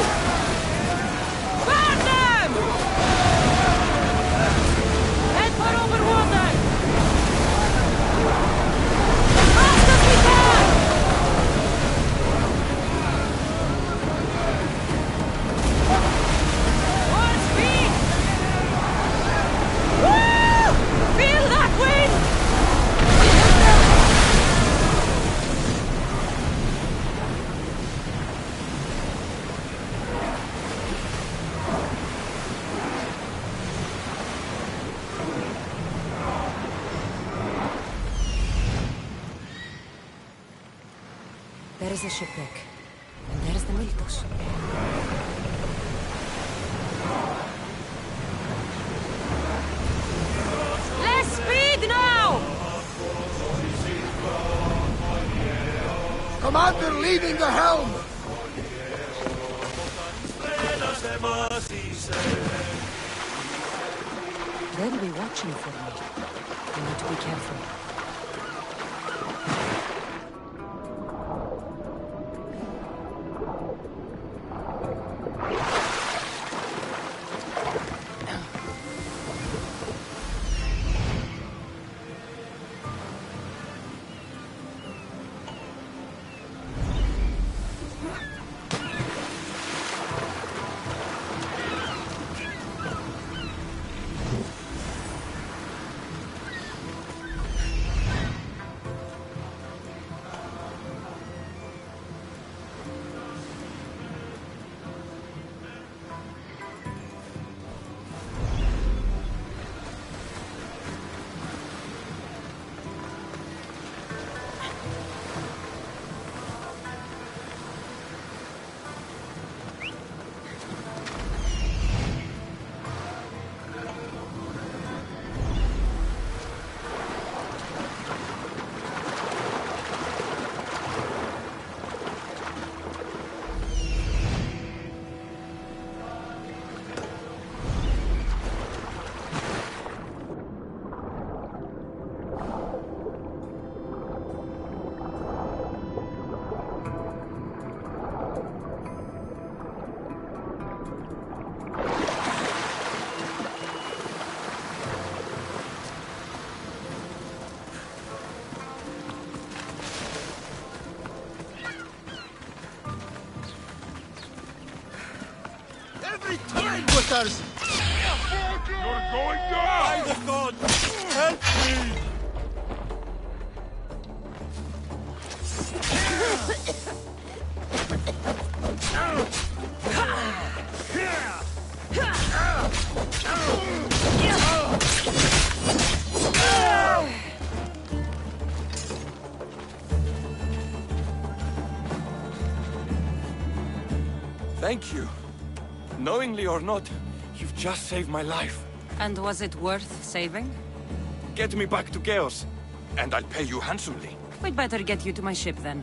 Burn them! Head for over water! Fast as we can! More speed! Woo! Feel that wind! There is a shipwreck. And there is the Miltos. Less speed now! Commander leaving the helm! They'll be watching for me. I need to be careful. Waters! You're going down! By the gods! Help me! Thank you. Knowingly or not, you've just saved my life. And was it worth saving? Get me back to Chaos, and I'll pay you handsomely. We'd better get you to my ship then.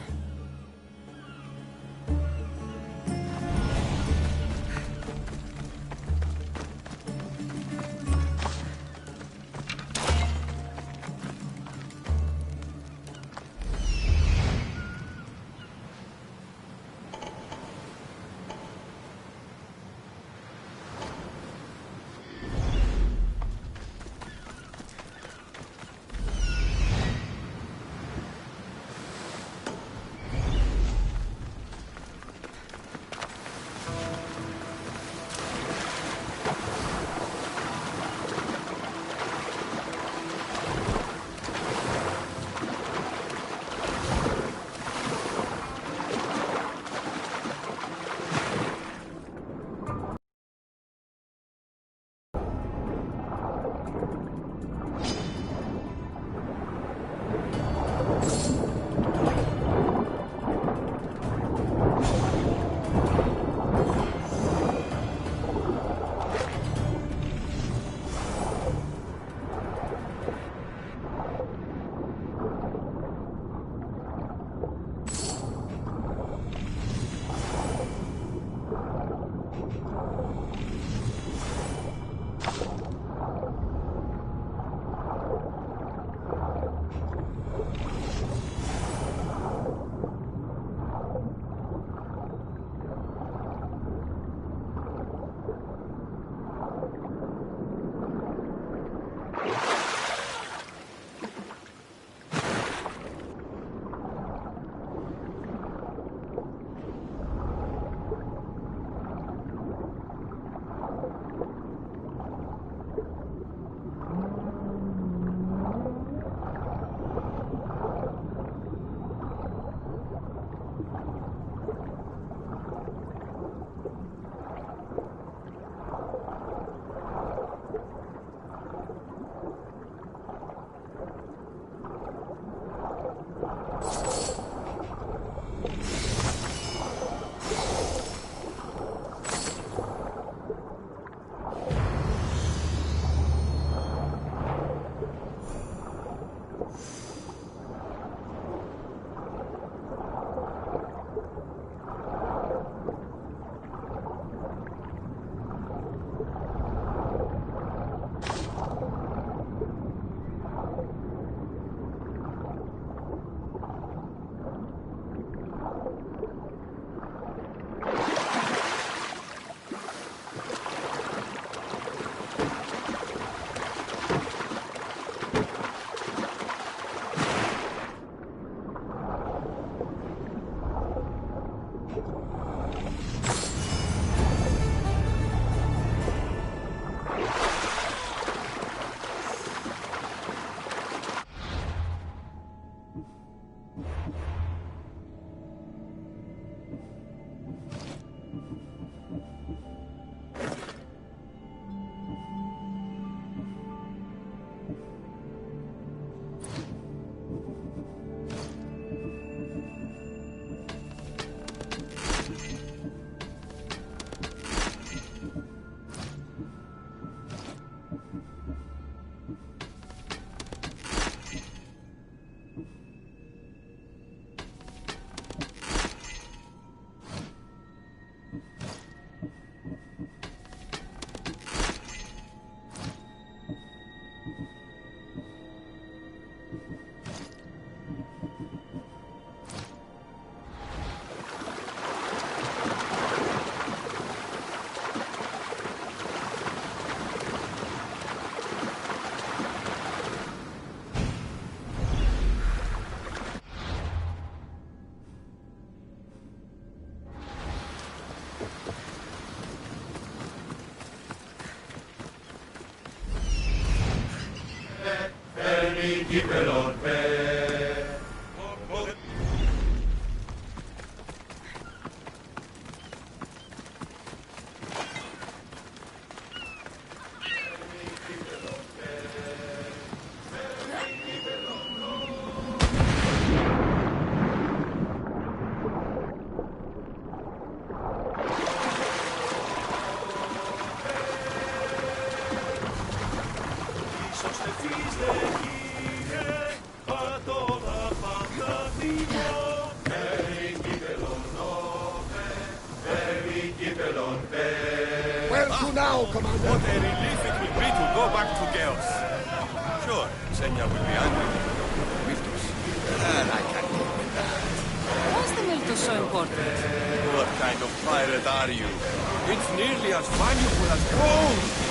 Where to now, Commander? What a relief it will be to go back to Chaos. Sure, Senya will be angry. Miltus. And I can deal with that. Why's the Miltus so important? What kind of pirate are you? It's nearly as valuable as gold!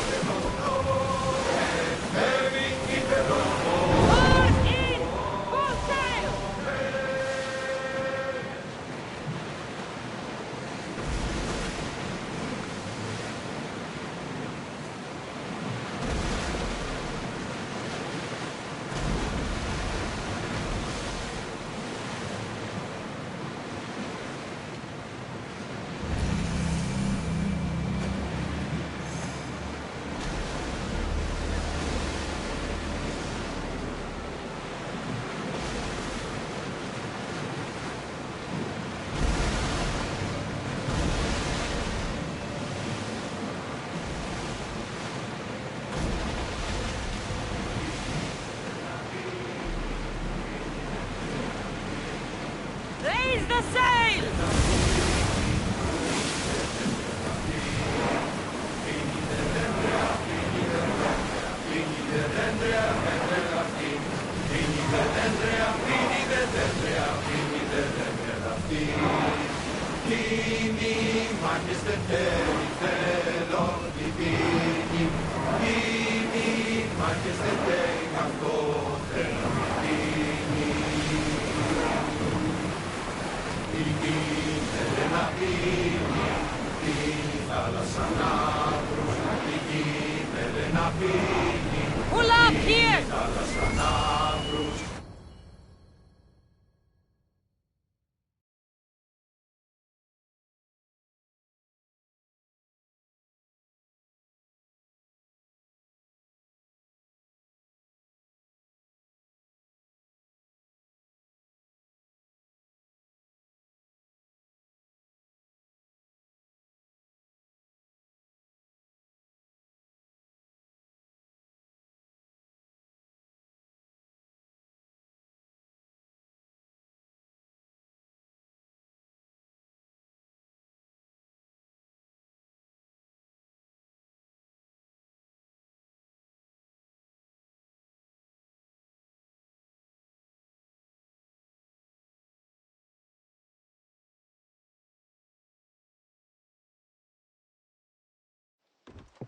Pull up here!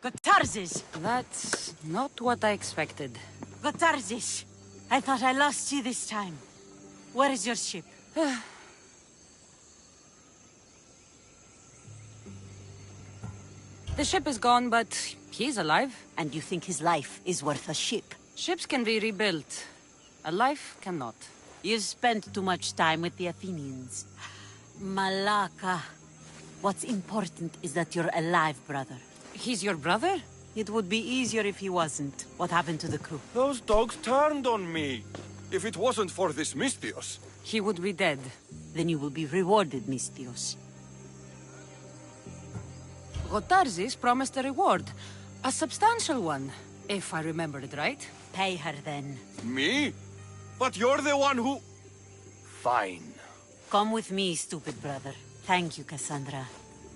Gotarzes! That's not what I expected. Gotarzes! I thought I lost you this time. Where is your ship? The ship is gone, but he's alive. And you think his life is worth a ship? Ships can be rebuilt. A life cannot. You've spent too much time with the Athenians. Malaka. What's important is that you're alive, brother. He's your brother? It would be easier if he wasn't. What happened to the crew? Those dogs turned on me. If it wasn't for this Misthios... He would be dead. Then you will be rewarded, Misthios. Gotarzes promised a reward. A substantial one, if I remember it right. Pay her then. Me? But you're the one who... Fine. Come with me, stupid brother. Thank you, Cassandra.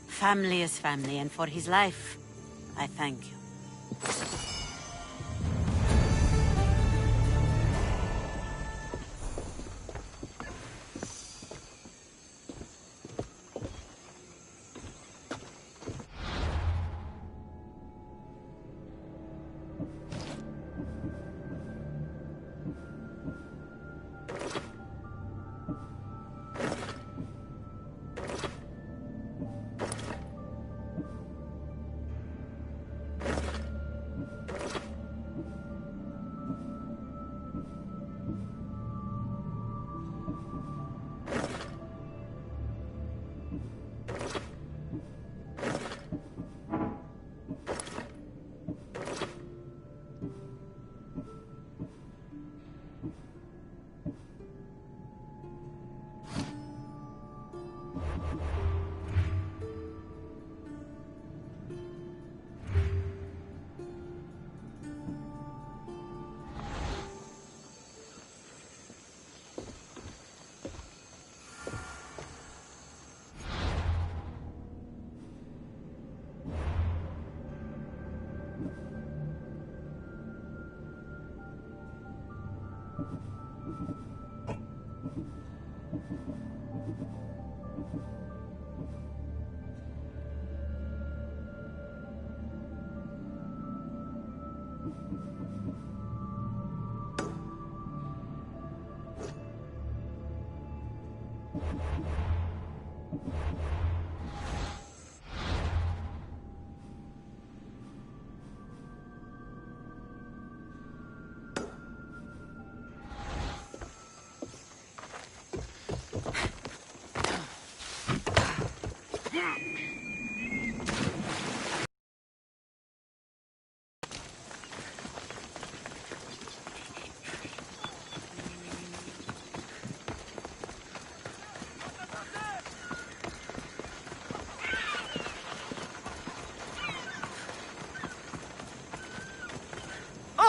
Family is family, and for his life, I thank you.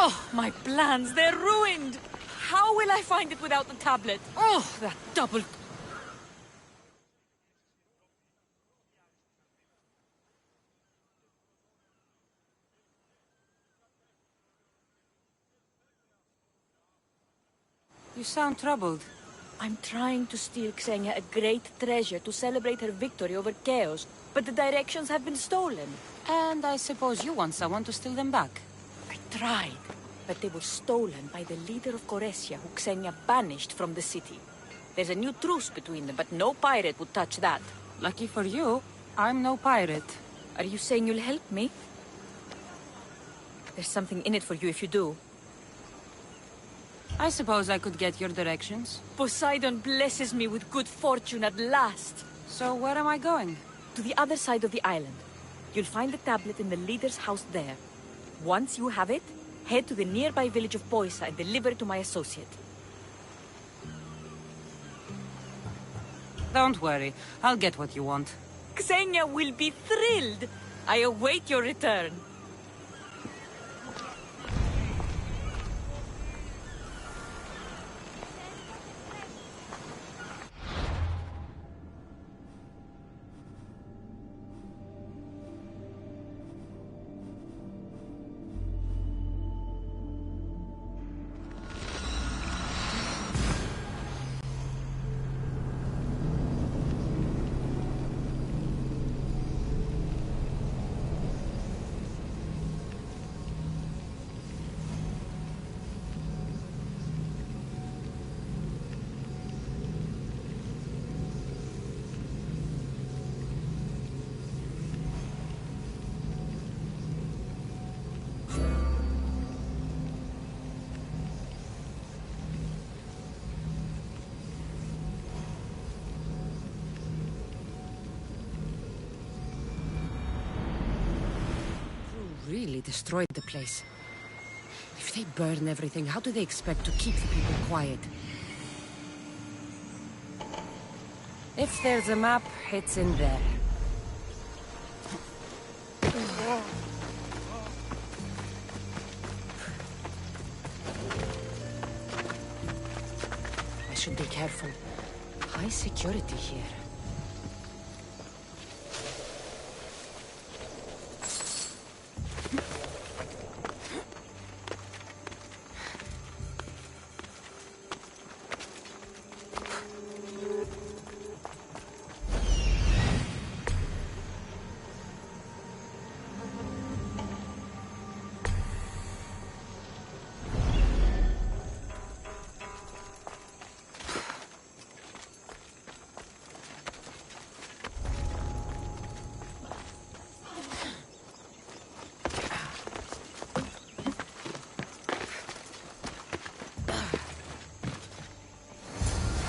Oh, my plans, they're ruined! How will I find it without the tablet? Oh, that double... You sound troubled. I'm trying to steal Xenia a great treasure to celebrate her victory over Chaos. But the directions have been stolen. And I suppose you want someone to steal them back. I tried, but they were stolen by the leader of Goresia, who Xenia banished from the city. There's a new truce between them, but no pirate would touch that. Lucky for you, I'm no pirate. Are you saying you'll help me? There's something in it for you if you do. I suppose I could get your directions. Poseidon blesses me with good fortune at last. So where am I going? To the other side of the island. You'll find the tablet in the leader's house there. Once you have it, head to the nearby village of Poisa and deliver it to my associate. Don't worry, I'll get what you want. Xenia will be thrilled. I await your return. Really destroyed the place. If they burn everything, how do they expect to keep the people quiet? If there's a map, it's in there. I should be careful. High security here.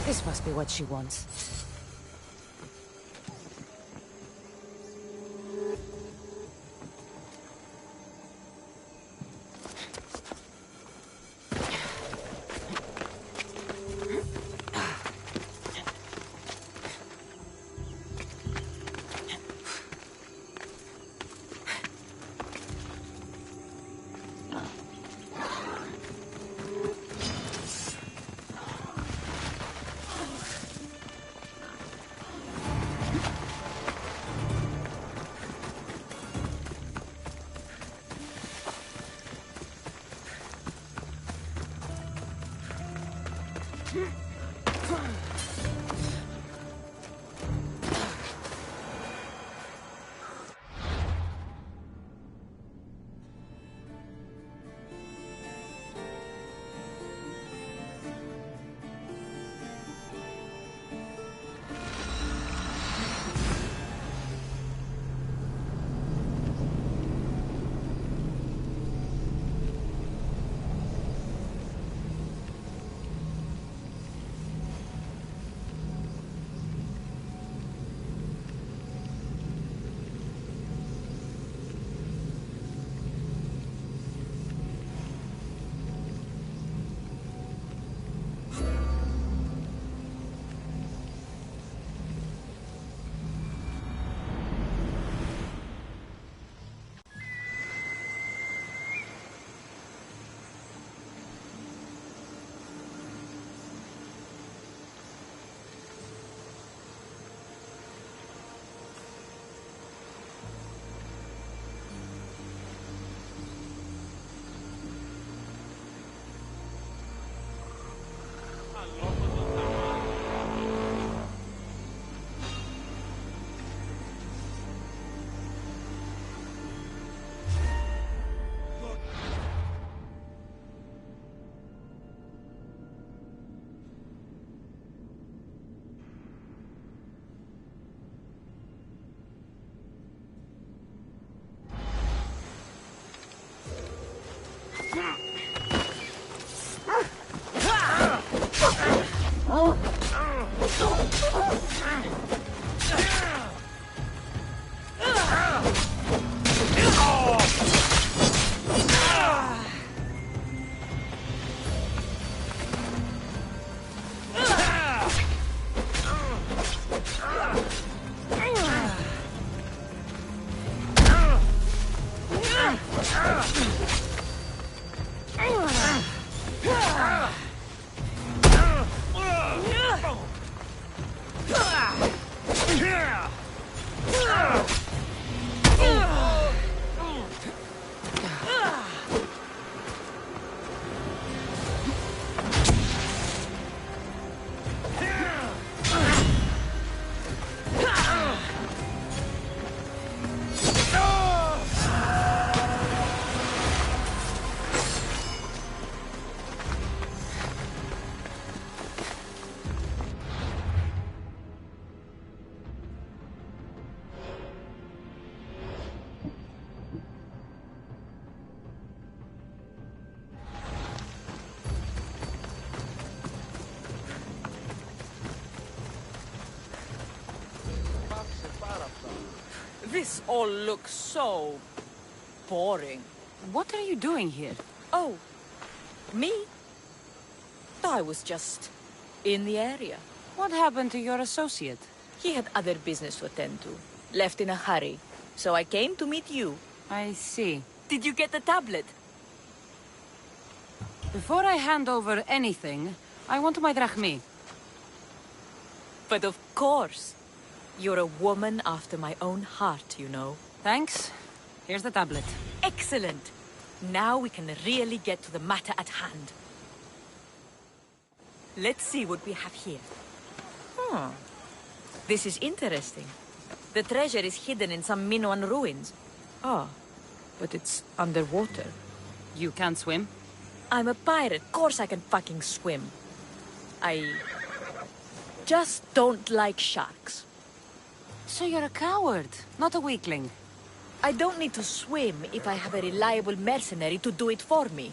This must be what she wants. This all looks so boring. What are you doing here? Oh, me? I was just in the area. What happened to your associate? He had other business to attend to. Left in a hurry. So I came to meet you. I see. Did you get the tablet? Before I hand over anything, I want my drachmi. But of course. You're a woman after my own heart, you know. Thanks. Here's the tablet. Excellent. Now we can really get to the matter at hand. Let's see what we have here. This is interesting. The treasure is hidden in some Minoan ruins. Ah, but it's underwater. You can't swim? I'm a pirate. Of course I can fucking swim. I just don't like sharks. So you're a coward, not a weakling. I don't need to swim if I have a reliable mercenary to do it for me.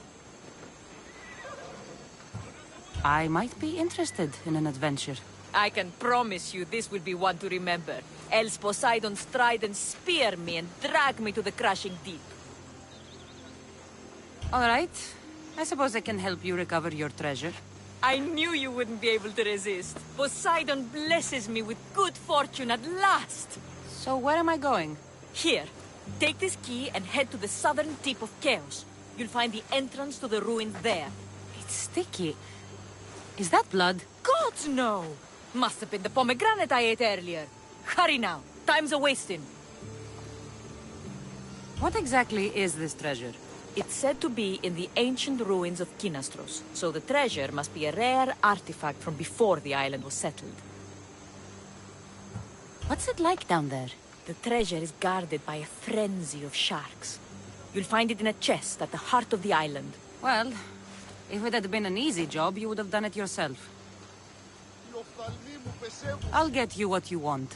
I might be interested in an adventure. I can promise you this will be one to remember. Else Poseidon's trident spear me and drag me to the crushing deep. All right. I suppose I can help you recover your treasure. I knew you wouldn't be able to resist. Poseidon blesses me with good fortune at last. So where am I going? Here. Take this key and head to the southern tip of Chaos. You'll find the entrance to the ruins there. It's sticky. Is that blood? Gods, no! Must have been the pomegranate I ate earlier. Hurry now. Time's a-wasting. What exactly is this treasure? It's said to be in the ancient ruins of Kinastros, so the treasure must be a rare artifact from before the island was settled. What's it like down there? The treasure is guarded by a frenzy of sharks. You'll find it in a chest at the heart of the island. Well, if it had been an easy job, you would have done it yourself. I'll get you what you want.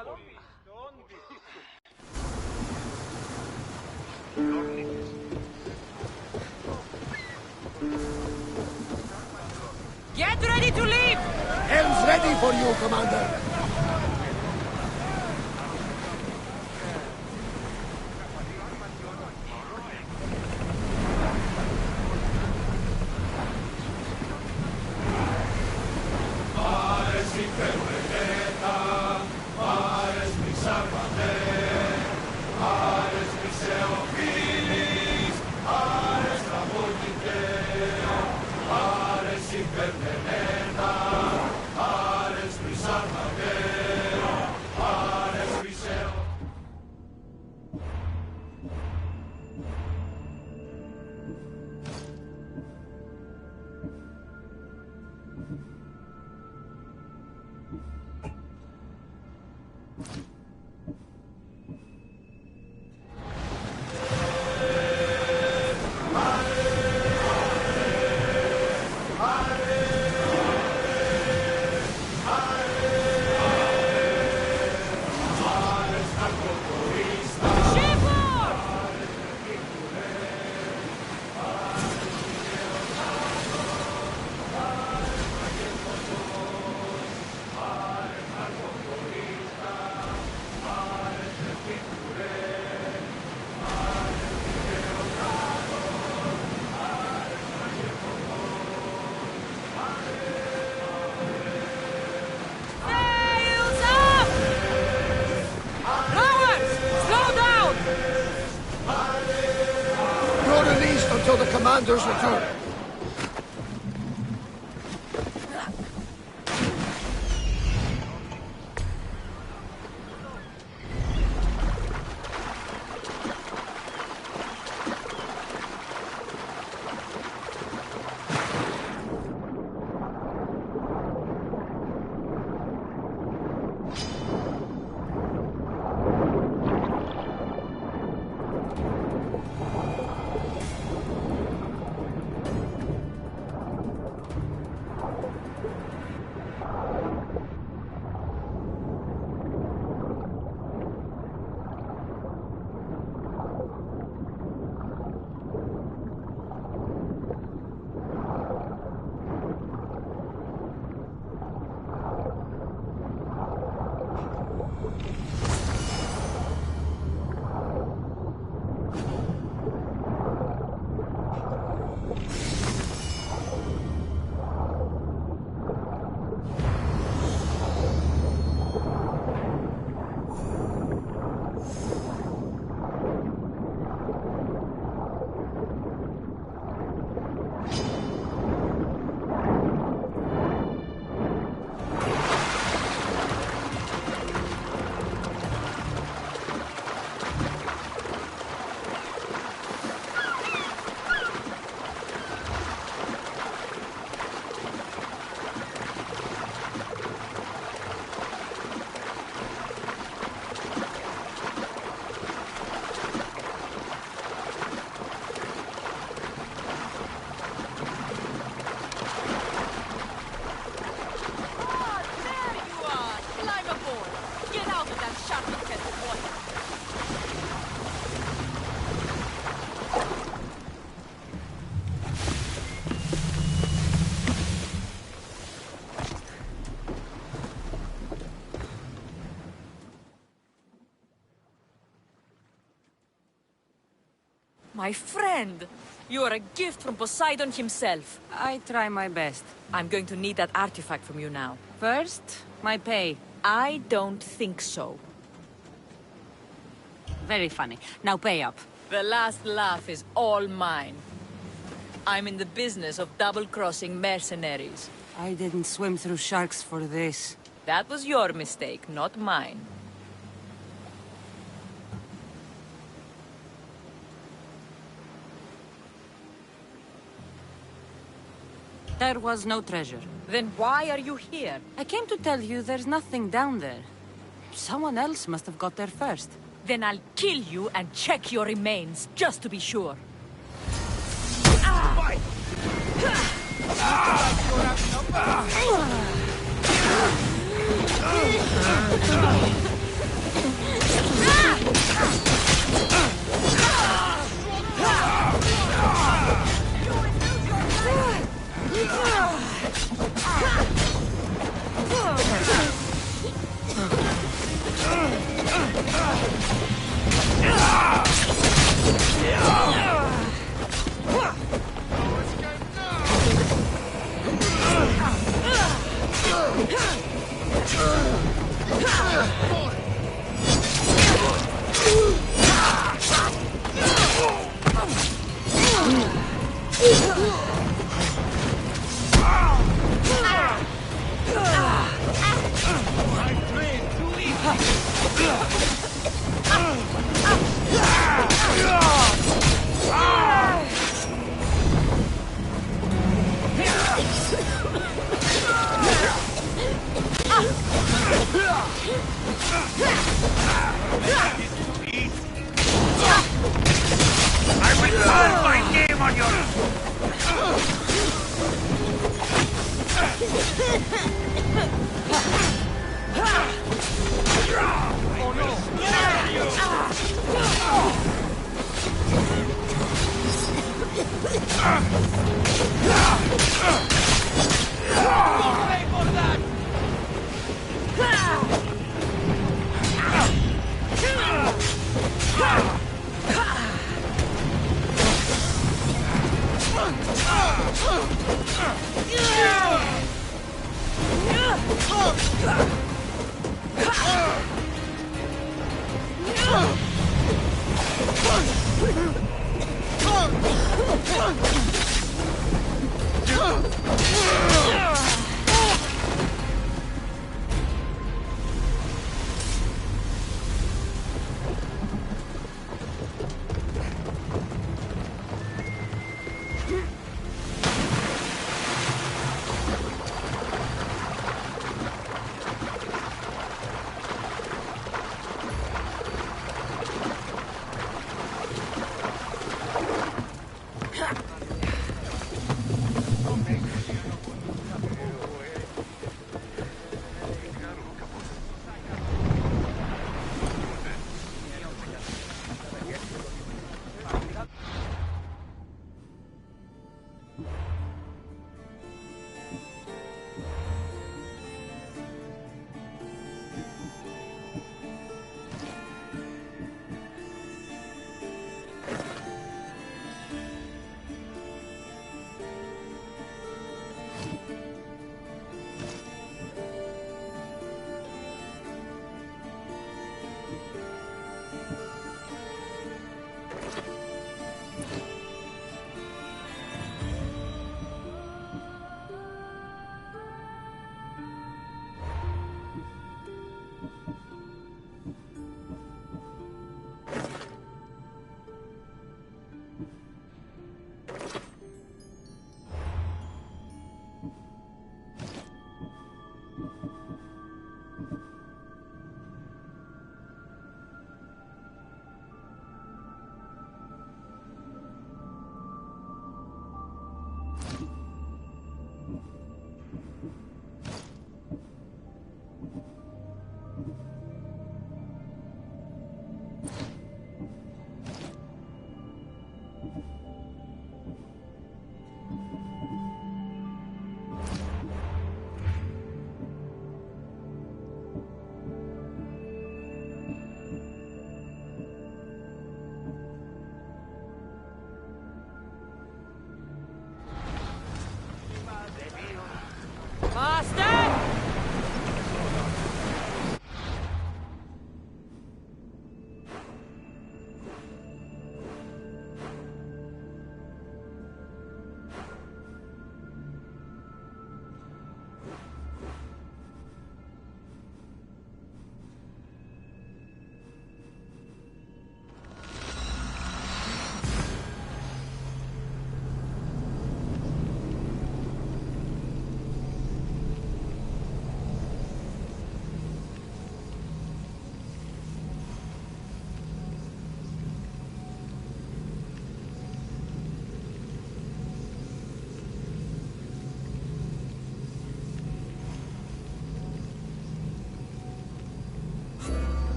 Get ready to leave! Helm's ready for you, Commander. Until the commander's return. My friend! You are a gift from Poseidon himself. I try my best. I'm going to need that artifact from you now. First, my pay. I don't think so. Very funny. Now pay up. The last laugh is all mine. I'm in the business of double-crossing mercenaries. I didn't swim through sharks for this. That was your mistake, not mine. There was no treasure. Then why are you here? I came to tell you there's nothing down there. Someone else must have got there first. Then I'll kill you and check your remains, just to be sure. I will call my name on your...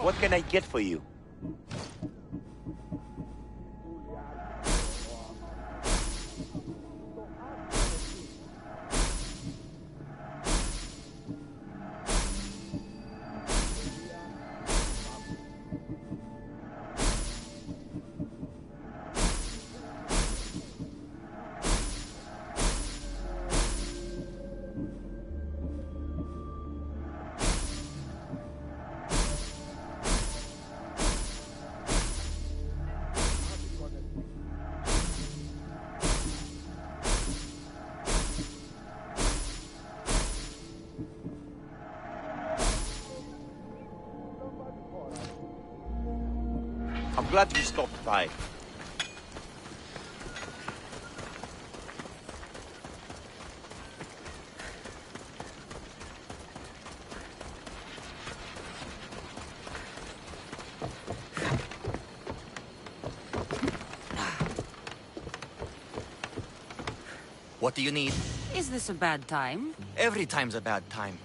What can I get for you? I'm glad you stopped by. What do you need? Is this a bad time? Every time's a bad time.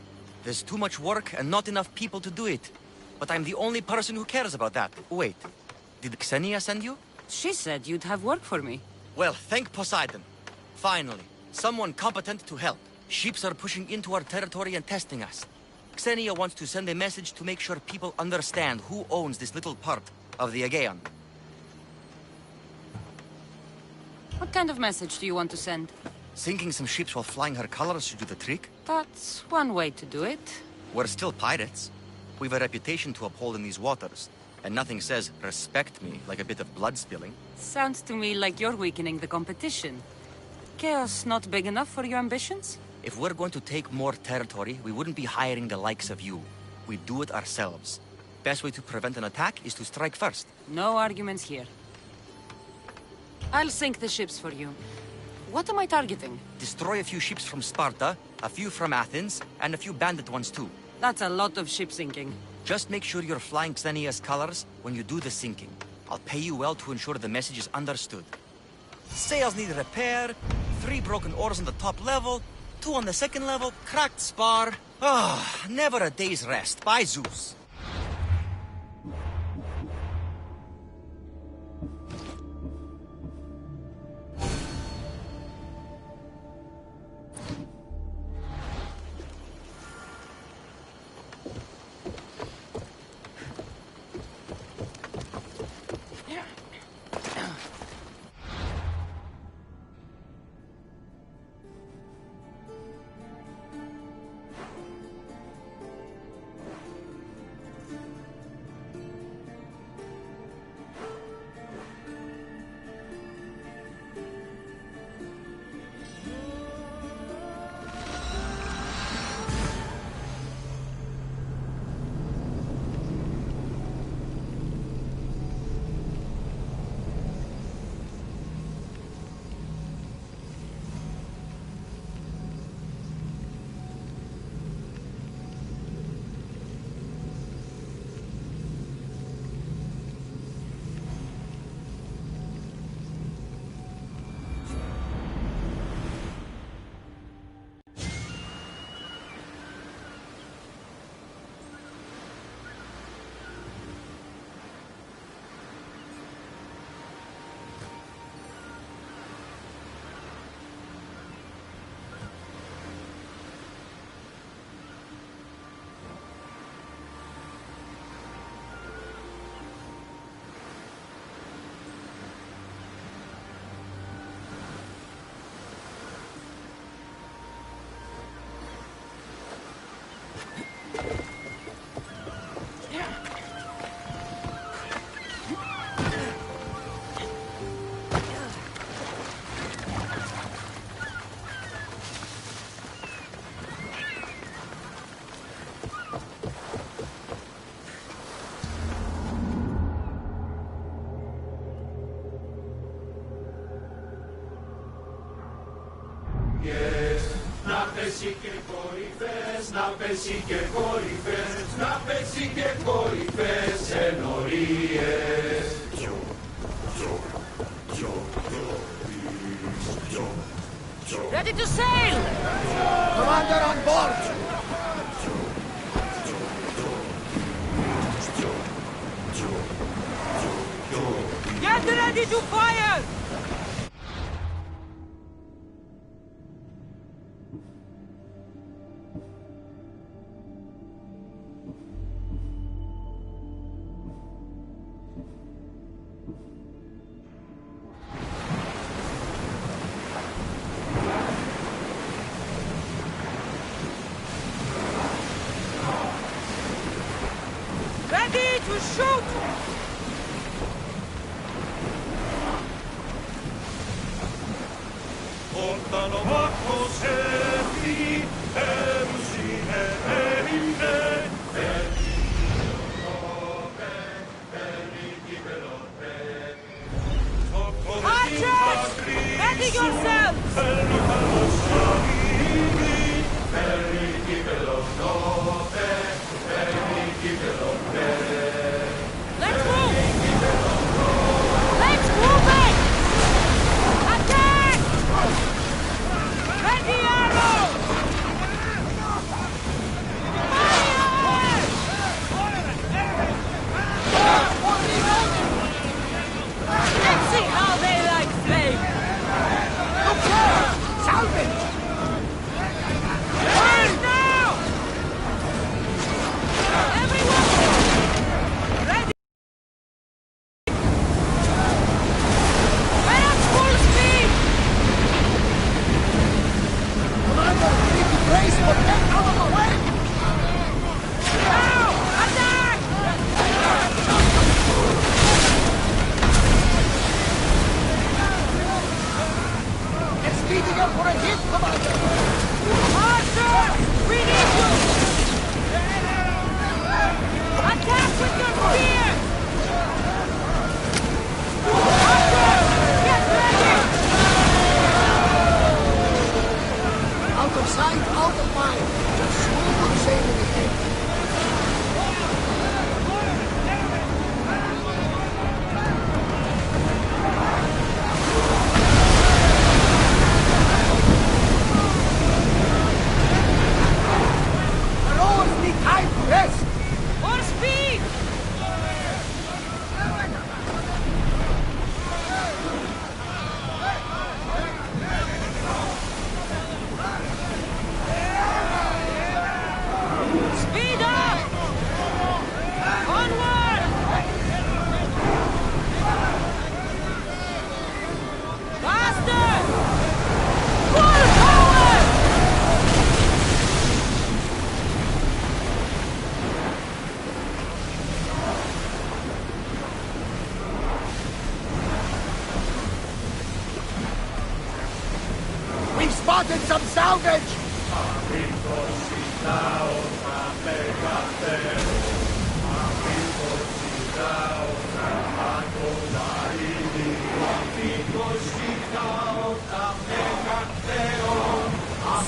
There's too much work and not enough people to do it. But I'm the only person who cares about that. Wait, did Xenia send you? She said you'd have work for me. Well, thank Poseidon. Finally, someone competent to help. Ships are pushing into our territory and testing us. Xenia wants to send a message to make sure people understand who owns this little part of the Aegean. What kind of message do you want to send? Sinking some ships while flying her colors should do the trick. That's one way to do it. We're still pirates. We've a reputation to uphold in these waters. And nothing says, respect me, like a bit of blood spilling. Sounds to me like you're weakening the competition. Chaos not big enough for your ambitions? If we're going to take more territory, we wouldn't be hiring the likes of you. We'd do it ourselves. Best way to prevent an attack is to strike first. No arguments here. I'll sink the ships for you. What am I targeting? Destroy a few ships from Sparta, a few from Athens, and a few bandit ones too. That's a lot of ship sinking. Just make sure you're flying Xenia's colors when you do the sinking. I'll pay you well to ensure the message is understood. Sails need repair, 3 broken oars on the top level, 2 on the second level, cracked spar. Ah, never a day's rest. By Zeus. πέσει και κορυφές, να πέσει και κορυφές, να πέσει και κορυφές ενορίες. Ready to sail! Commander on board! Get ready to fire! Ready to shoot! Portano Marco Servi, Erusine Erinde, Archers! Ready yourselves! Let's move! Let's move it! Attack! Ready arrow! Let's see how they like flame! Salvage! Burn now! Everyone! Ready! We're at full speed! Commander, we need to brace for 10 hours away! Now! Attack! It's speeding up for a hit, Commander! Archers! We need you! Attack with your spears! Archers! Get ready! Out of sight, out of mind. Just smooth sailing ahead. The rowers need time to rest. More speed! Speed up! Onward! Faster! Full power! We've spotted some salvage.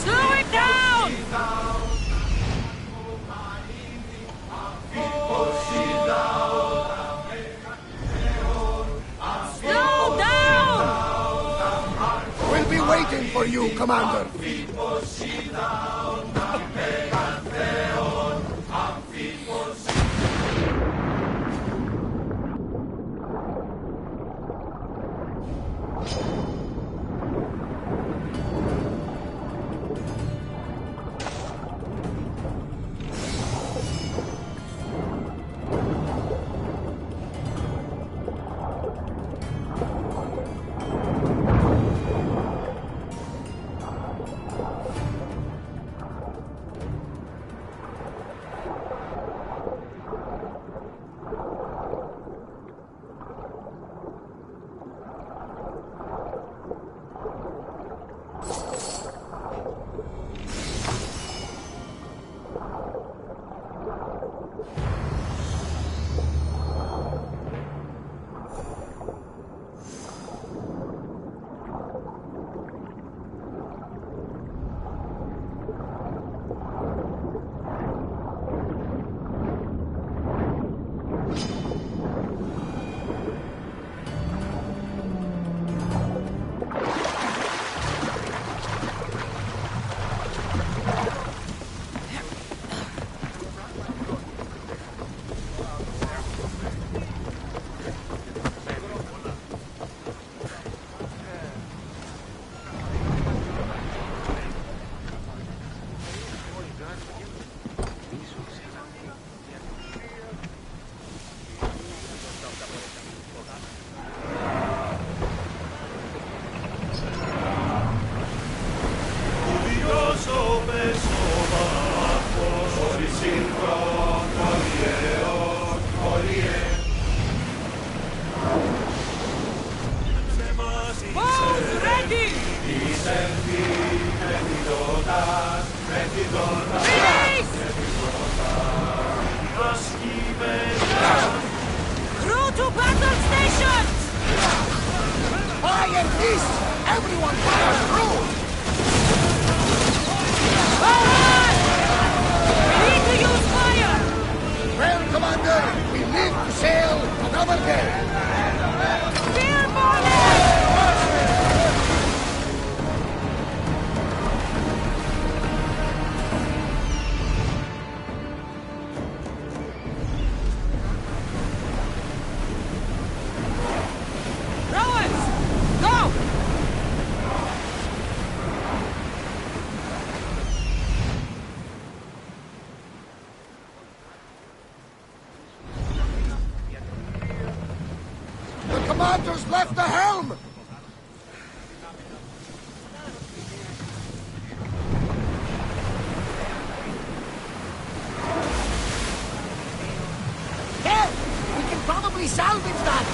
Slow it down! Slow down! We'll be waiting for you, Commander. Fire east! Everyone fire through! We need to use fire! Well, Commander, we live to sail another day. Spear volley! Commander's left the helm! Here! We can probably salvage that!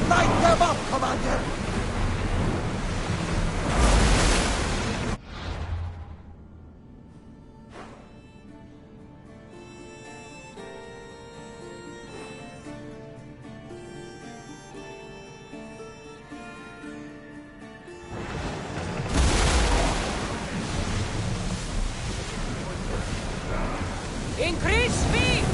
Light them up, Commander! Increase speed!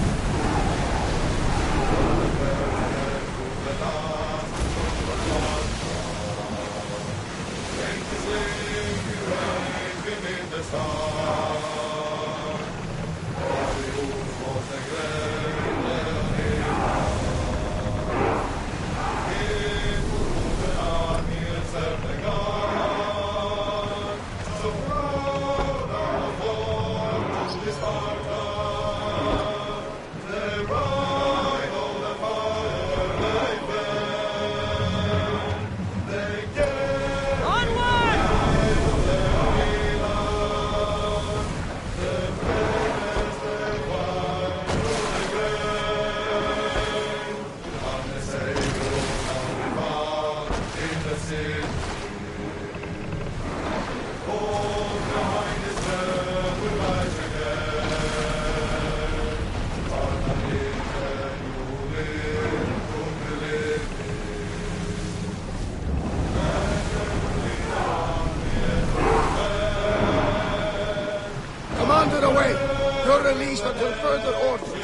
for further orders.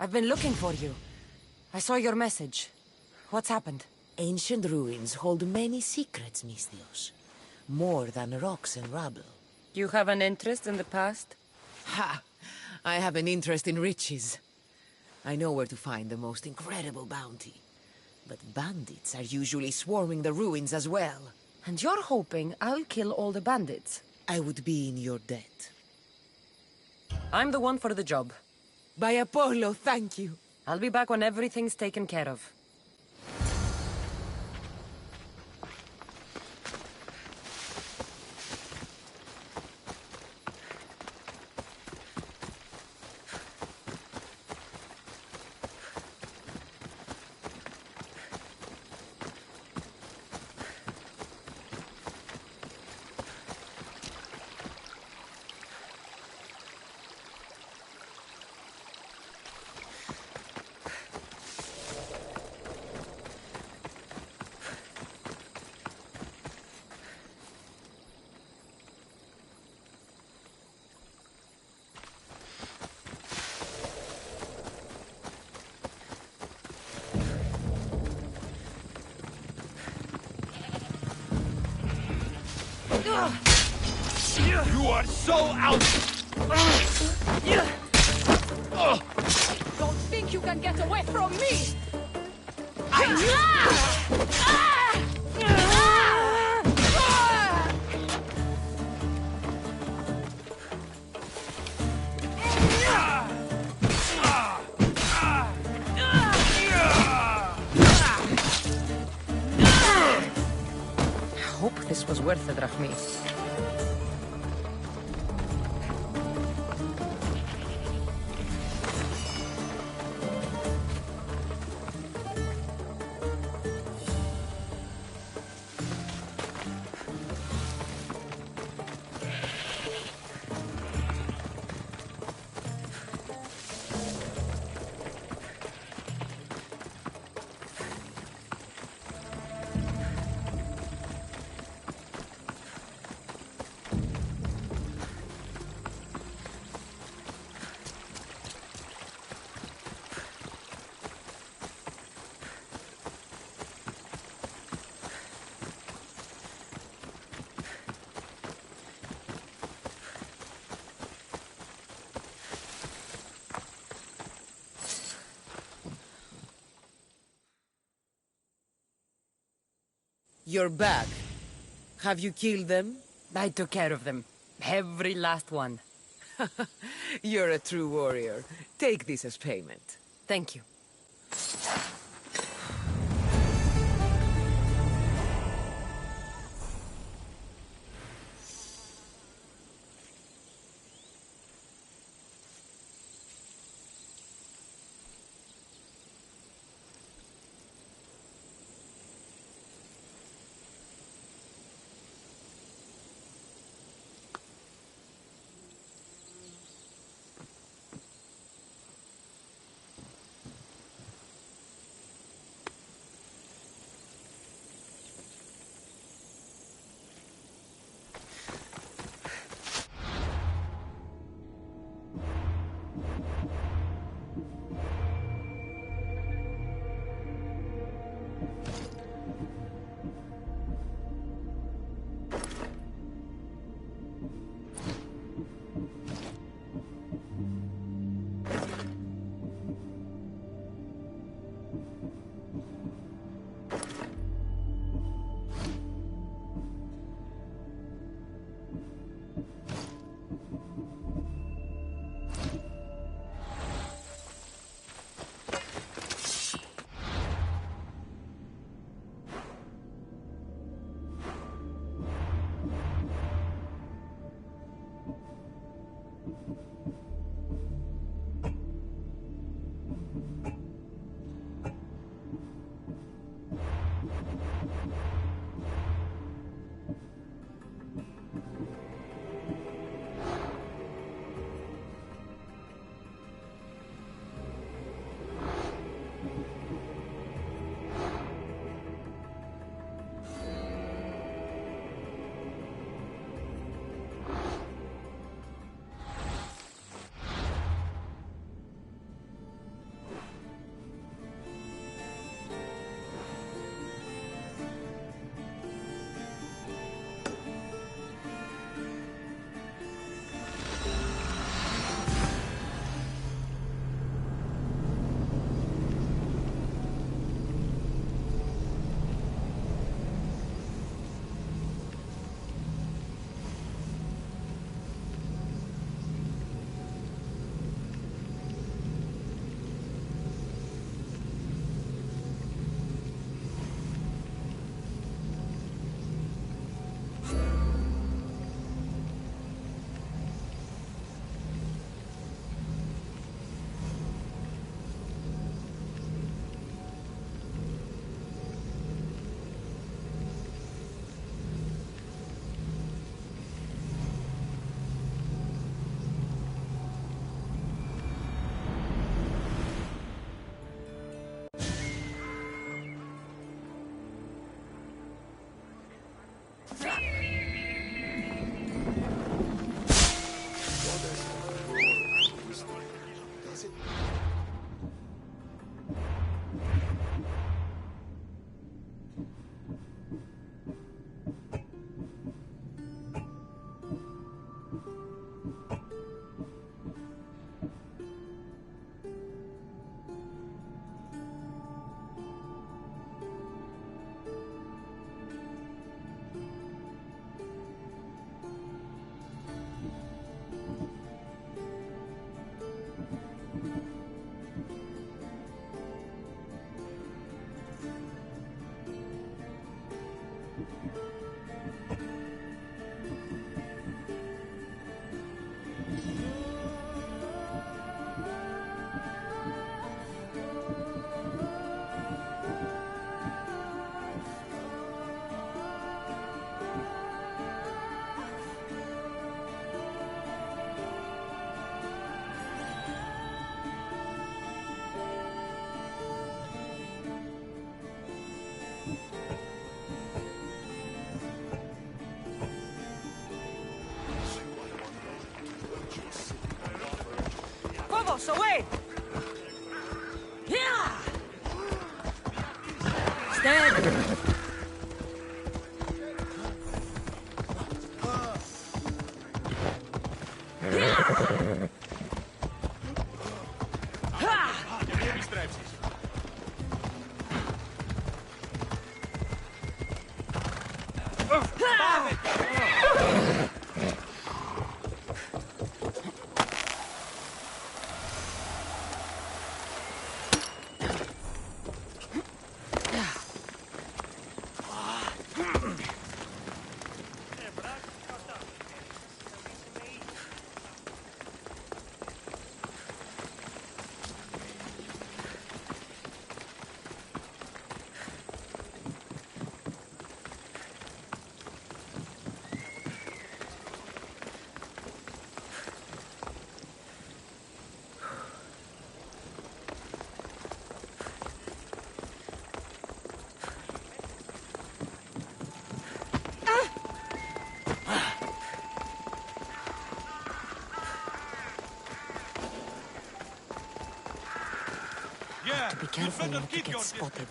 I've been looking for you. I saw your message. What's happened? Ancient ruins hold many secrets, Misthios. More than rocks and rubble. You have an interest in the past? Ha! I have an interest in riches. I know where to find the most incredible bounty. But bandits are usually swarming the ruins as well. And you're hoping I'll kill all the bandits? I would be in your debt. I'm the one for the job. By Apollo, thank you. I'll be back when everything's taken care of. You are so out! Don't think you can get away from me! worth a drachmi. You're back. Have you killed them? I took care of them. Every last one. You're a true warrior. Take this as payment. Thank you. Chaos, away! Yeah! Stand! Be careful not to get spotted.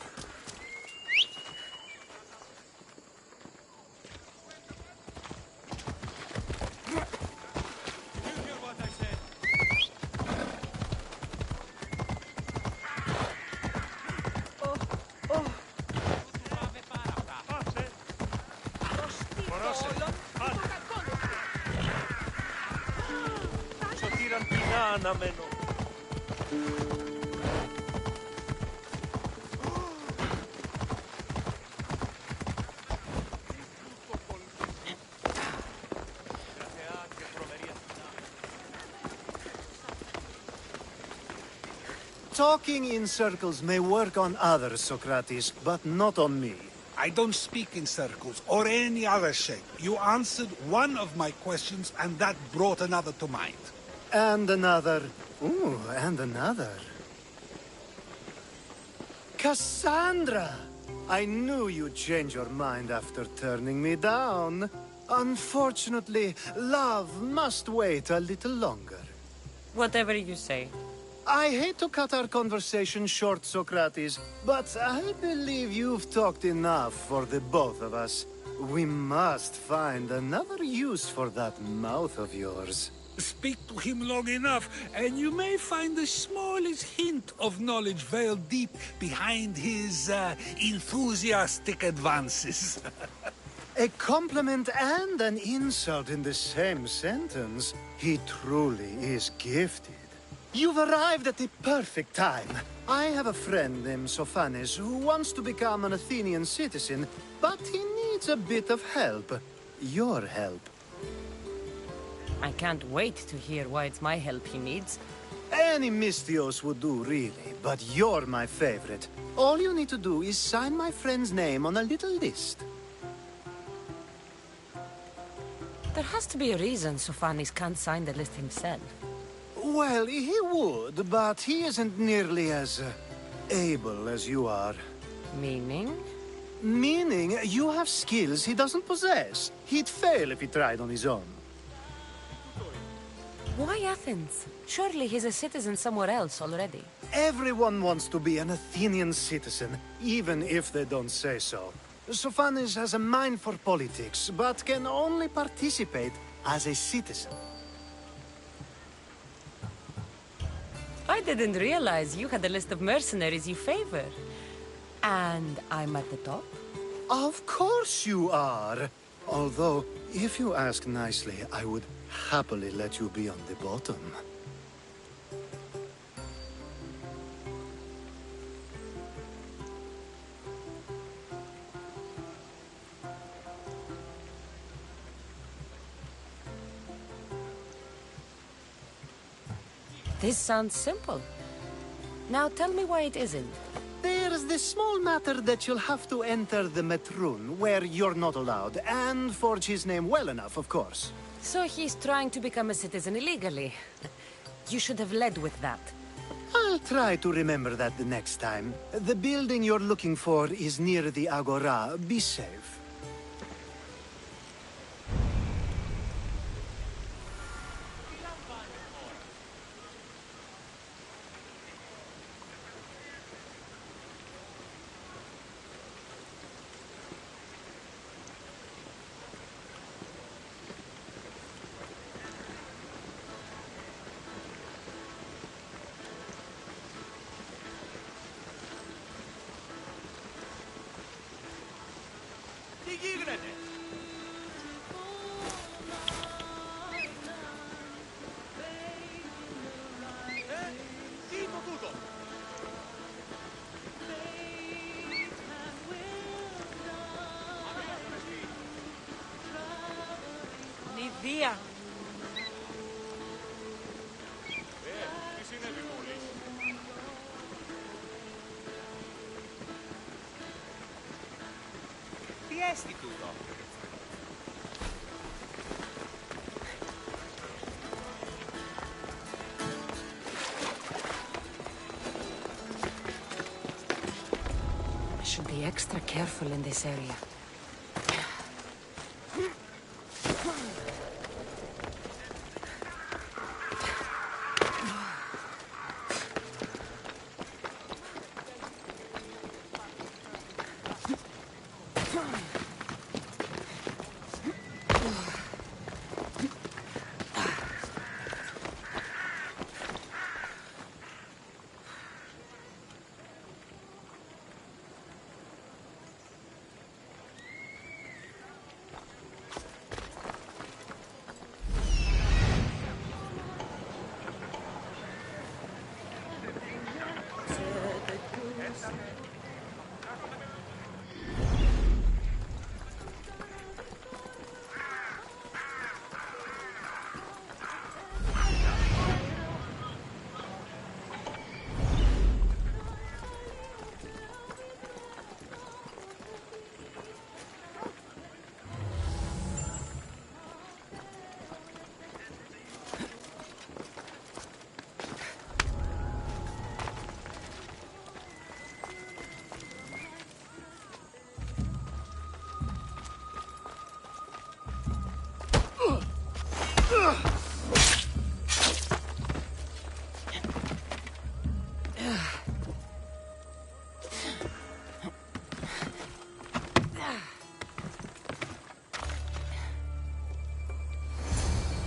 Talking in circles may work on others, Socrates, but not on me. I don't speak in circles or any other shape. You answered one of my questions, and that brought another to mind. And another. Ooh, and another. Cassandra! I knew you'd change your mind after turning me down. Unfortunately, love must wait a little longer. Whatever you say. I hate to cut our conversation short, Socrates, but I believe you've talked enough for the both of us. We must find another use for that mouth of yours. Speak to him long enough, and you may find the smallest hint of knowledge veiled deep behind his enthusiastic advances. A compliment and an insult in the same sentence. He truly is gifted. You've arrived at the perfect time. I have a friend named Sophanes who wants to become an Athenian citizen, but he needs a bit of help. Your help. I can't wait to hear why it's my help he needs. Any Mystios would do, really, but you're my favorite. All you need to do is sign my friend's name on a little list. There has to be a reason Sophanes can't sign the list himself. Well, he would, but he isn't nearly as able as you are. Meaning? Meaning you have skills he doesn't possess. He'd fail if he tried on his own. Why Athens? Surely he's a citizen somewhere else already. Everyone wants to be an Athenian citizen, even if they don't say so. Sophanes has a mind for politics, but can only participate as a citizen. I didn't realize you had a list of mercenaries you favor. And I'm at the top? Of course you are. Although, if you ask nicely, I would happily let you be on the bottom. This sounds simple. Now tell me why it isn't. There's the small matter that you'll have to enter the Metroon, where you're not allowed, and forge his name well enough, of course. So he's trying to become a citizen illegally. You should have led with that. I'll try to remember that the next time. The building you're looking for is near the Agora. Be safe. Via. Τι συνέβη μόλις? Τι έστι τούτο? I should be extra careful in this area.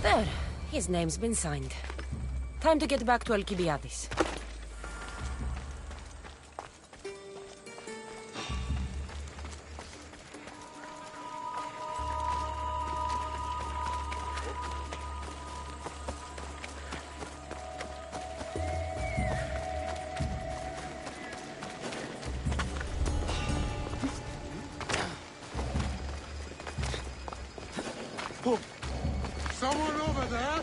There. His name's been signed. Time to get back to Alcibiades. Someone over there?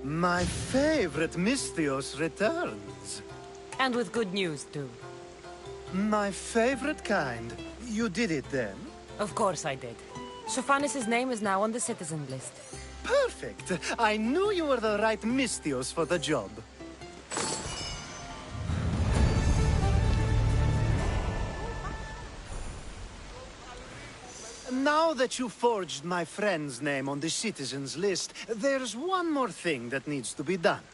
My favorite Misthios returns. And with good news, too. My favorite kind. You did it then? Of course I did. Sophanis' name is now on the citizen list. Perfect. I knew you were the right Misthios for the job. Now that you forged my friend's name on the citizens list, there's one more thing that needs to be done.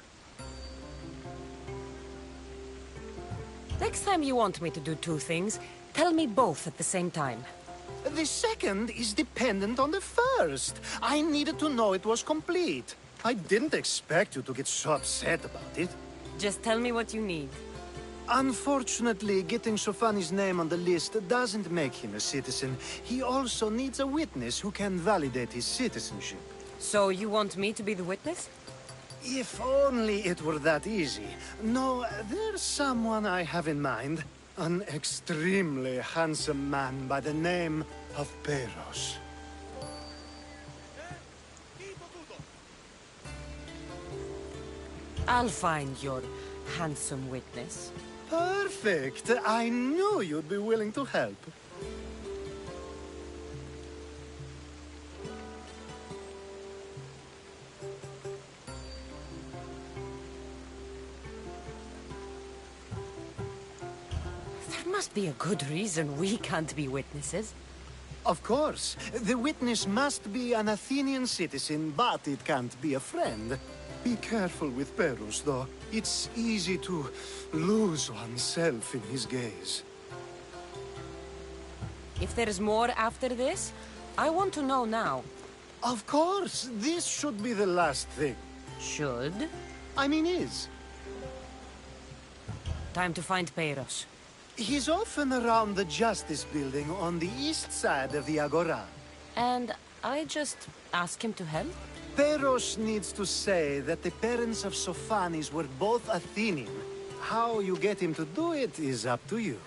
Next time you want me to do two things, tell me both at the same time. The second is dependent on the first. I needed to know it was complete. I didn't expect you to get so upset about it. Just tell me what you need. Unfortunately, getting Sophanis' name on the list doesn't make him a citizen. He also needs a witness who can validate his citizenship. So you want me to be the witness? If only it were that easy. No, there's someone I have in mind. An extremely handsome man by the name of Peros. I'll find your handsome witness. Perfect. I knew you'd be willing to help. There must be a good reason we can't be witnesses. Of course. The witness must be an Athenian citizen, but it can't be a friend. Be careful with Perus, though. It's easy to lose oneself in his gaze. If there's more after this, I want to know now. Of course, this should be the last thing. Should? I mean, is. Time to find Peiros. He's often around the Justice Building on the east side of the Agora. And I just ask him to help? Peiros needs to say that the parents of Sophanis were both Athenian. How you get him to do it is up to you.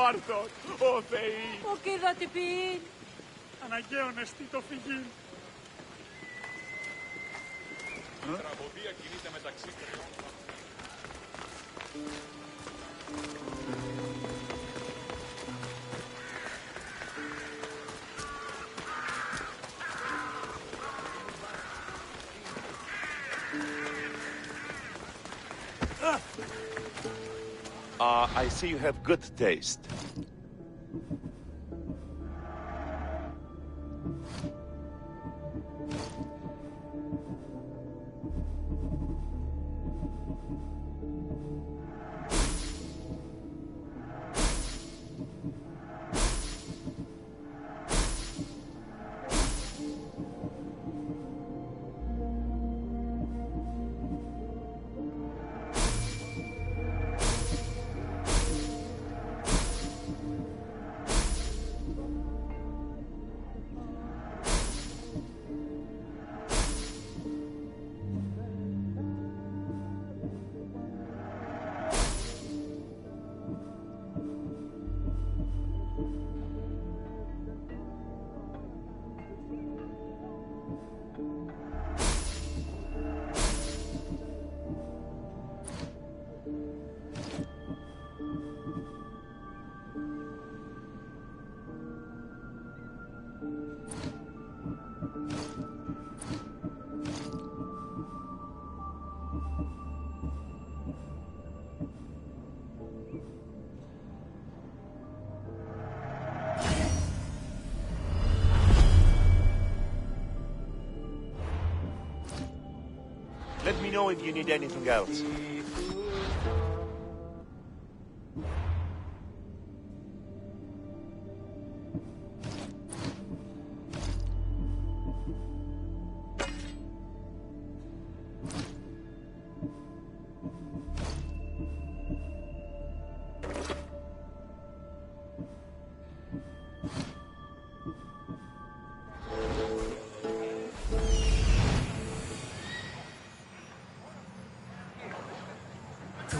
Μάρθος, ο Θεή. Ο κοίτα τι πει. Αναγκαίων εστί το φυγήν. Τραγωδία κινείται μεταξύ τριών. I see you have good taste. Let me know if you need anything else.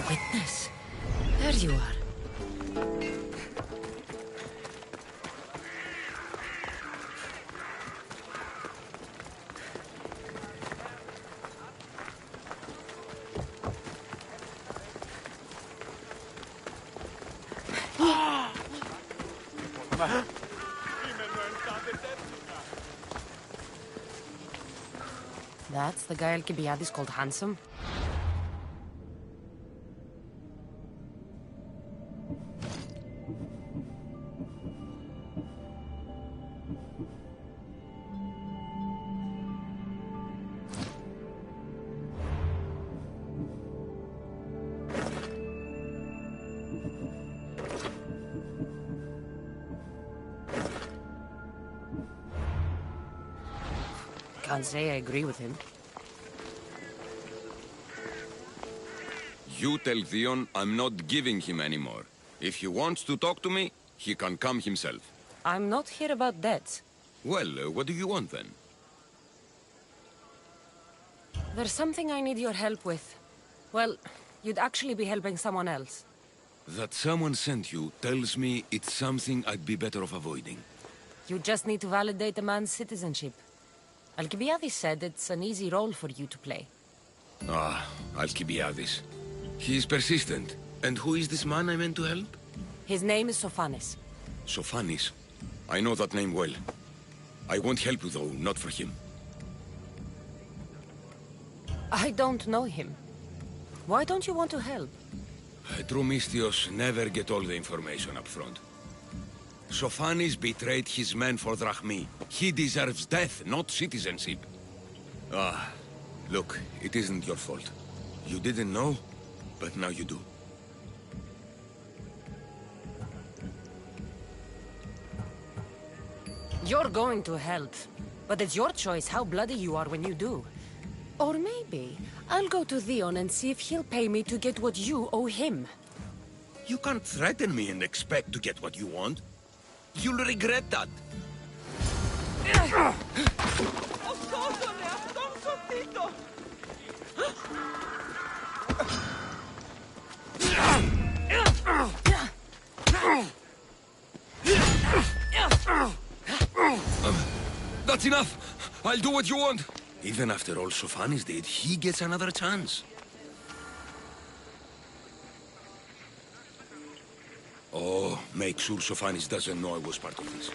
Witness. There you are. That's the guy Alcibiades called handsome? Can't say I agree with him. You tell Theon I'm not giving him any more. If he wants to talk to me, he can come himself. I'm not here about debts. Well, what do you want then? There's something I need your help with. Well, you'd actually be helping someone else. That someone sent you tells me it's something I'd be better off avoiding. You just need to validate a man's citizenship. Alcibiades said it's an easy role for you to play. Ah, Alcibiades. He's persistent. And who is this man I meant to help? His name is Sophanis. Sophanis. I know that name well. I won't help you though, not for him. I don't know him. Why don't you want to help? True Mystios never get all the information up front. Sophanis betrayed his men for Drachmi. He deserves death, not citizenship. Ah, look, it isn't your fault. You didn't know, but now you do. You're going to help, but it's your choice how bloody you are when you do. Or maybe I'll go to Theon and see if he'll pay me to get what you owe him. You can't threaten me and expect to get what you want. You'll regret that. That's enough! I'll do what you want! Even after all Sophanis did, he gets another chance. Oh, make sure Sophanis doesn't know I was part of this.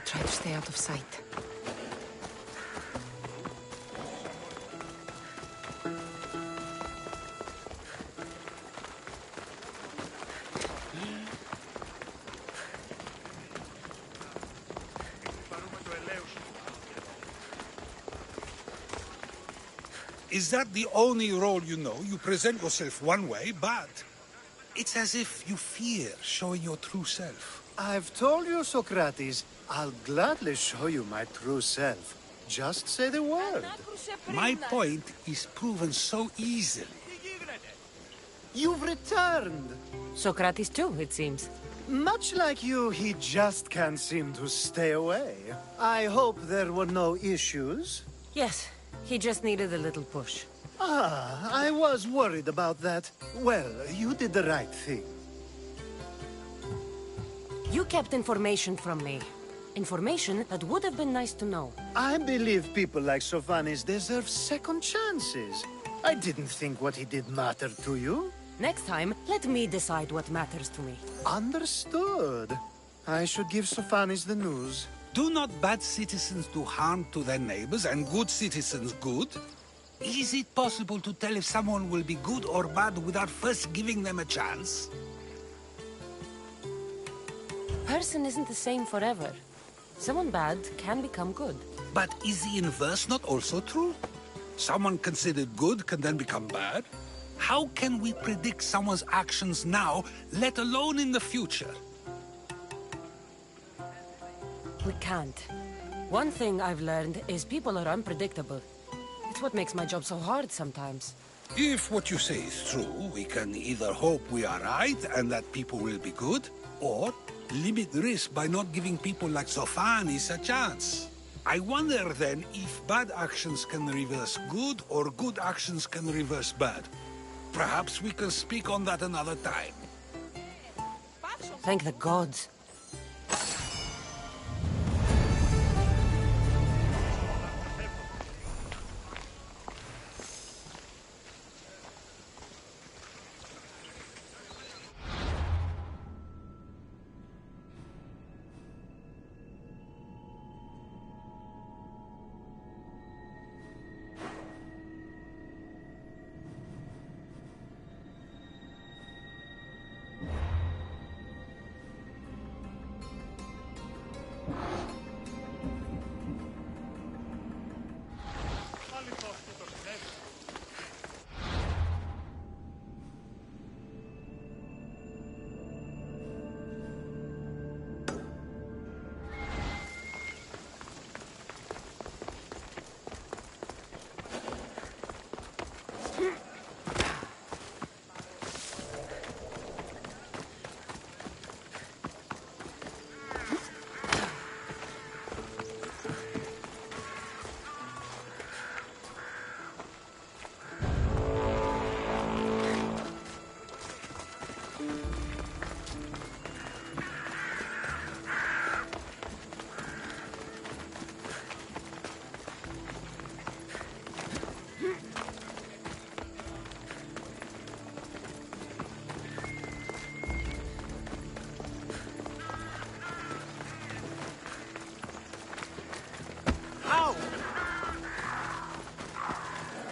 Try to stay out of sight. Is that the only role you know? You present yourself one way, but it's as if you fear showing your true self. I've told you, Socrates. I'll gladly show you my true self. Just say the word. My point is proven so easily. You've returned. Socrates too, it seems. Much like you, he just can't seem to stay away. I hope there were no issues. Yes, he just needed a little push. Ah, I was worried about that. Well, you did the right thing. You kept information from me. Information that would have been nice to know. I believe people like Sophanis deserve second chances. I didn't think what he did mattered to you. Next time, let me decide what matters to me. Understood. I should give Sophanis the news. Do not bad citizens do harm to their neighbors and good citizens good? Is it possible to tell if someone will be good or bad without first giving them a chance? Person isn't the same forever. Someone bad can become good. But is the inverse not also true? Someone considered good can then become bad? How can we predict someone's actions now, let alone in the future? We can't. One thing I've learned is people are unpredictable. It's what makes my job so hard sometimes. If what you say is true, we can either hope we are right and that people will be good, or limit the risk by not giving people like Sophanis a chance. I wonder then if bad actions can reverse good or good actions can reverse bad. Perhaps we can speak on that another time. Thank the gods.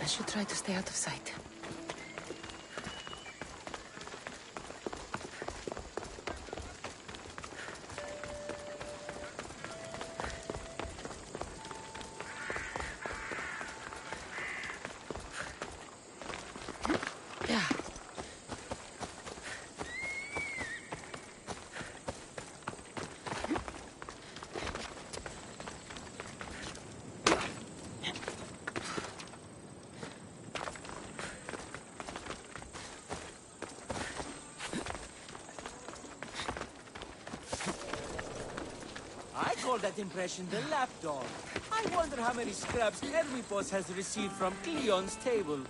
I should try to stay out of sight. I call that impression the lapdog. I wonder how many scraps Hermipos has received from Cleon's table.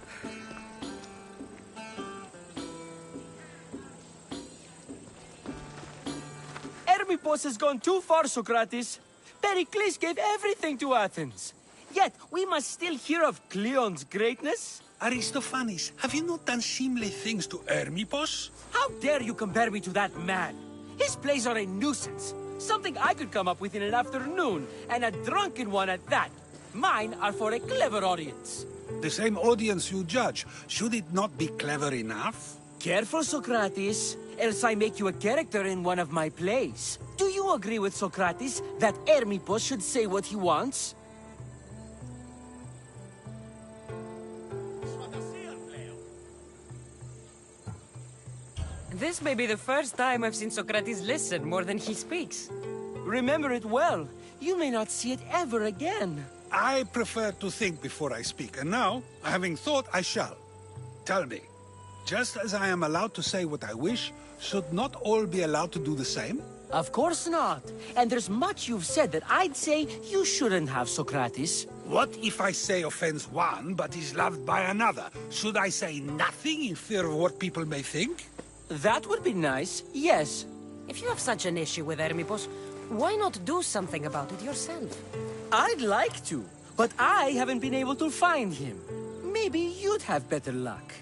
Hermipos has gone too far, Socrates. Pericles gave everything to Athens. Yet, we must still hear of Cleon's greatness. Aristophanes, have you not done seemly things to Hermipos? How dare you compare me to that man? His plays are a nuisance. Something I could come up with in an afternoon, and a drunken one at that. Mine are for a clever audience. The same audience you judge. Should it not be clever enough? Careful, Socrates, else I make you a character in one of my plays. Do you agree with Socrates that Hermipos should say what he wants? This may be the first time I've seen Socrates listen more than he speaks. Remember it well. You may not see it ever again. I prefer to think before I speak, and now, having thought, I shall. Tell me, just as I am allowed to say what I wish, should not all be allowed to do the same? Of course not. And there's much you've said that I'd say you shouldn't have, Socrates. What if I say offends one, but is loved by another? Should I say nothing in fear of what people may think? That would be nice, yes. If you have such an issue with Hermipos, why not do something about it yourself? I'd like to, but I haven't been able to find him. Maybe you'd have better luck.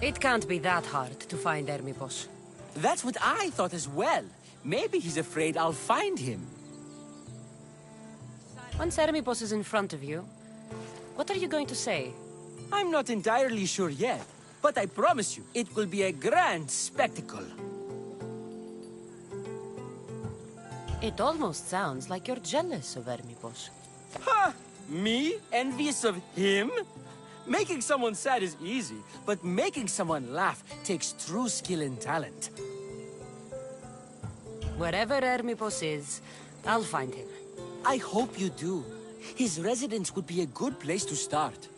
It can't be that hard to find Hermipos. That's what I thought as well. Maybe he's afraid I'll find him. Once Hermipos is in front of you, what are you going to say? I'm not entirely sure yet, but I promise you, it will be a grand spectacle. It almost sounds like you're jealous of Hermipos. Ha! Me? Envious of him? Making someone sad is easy, but making someone laugh takes true skill and talent. Wherever Hermipos is, I'll find him. I hope you do. His residence would be a good place to start.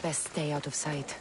Best stay out of sight.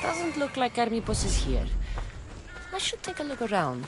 Doesn't look like Hermipos is here. I should take a look around.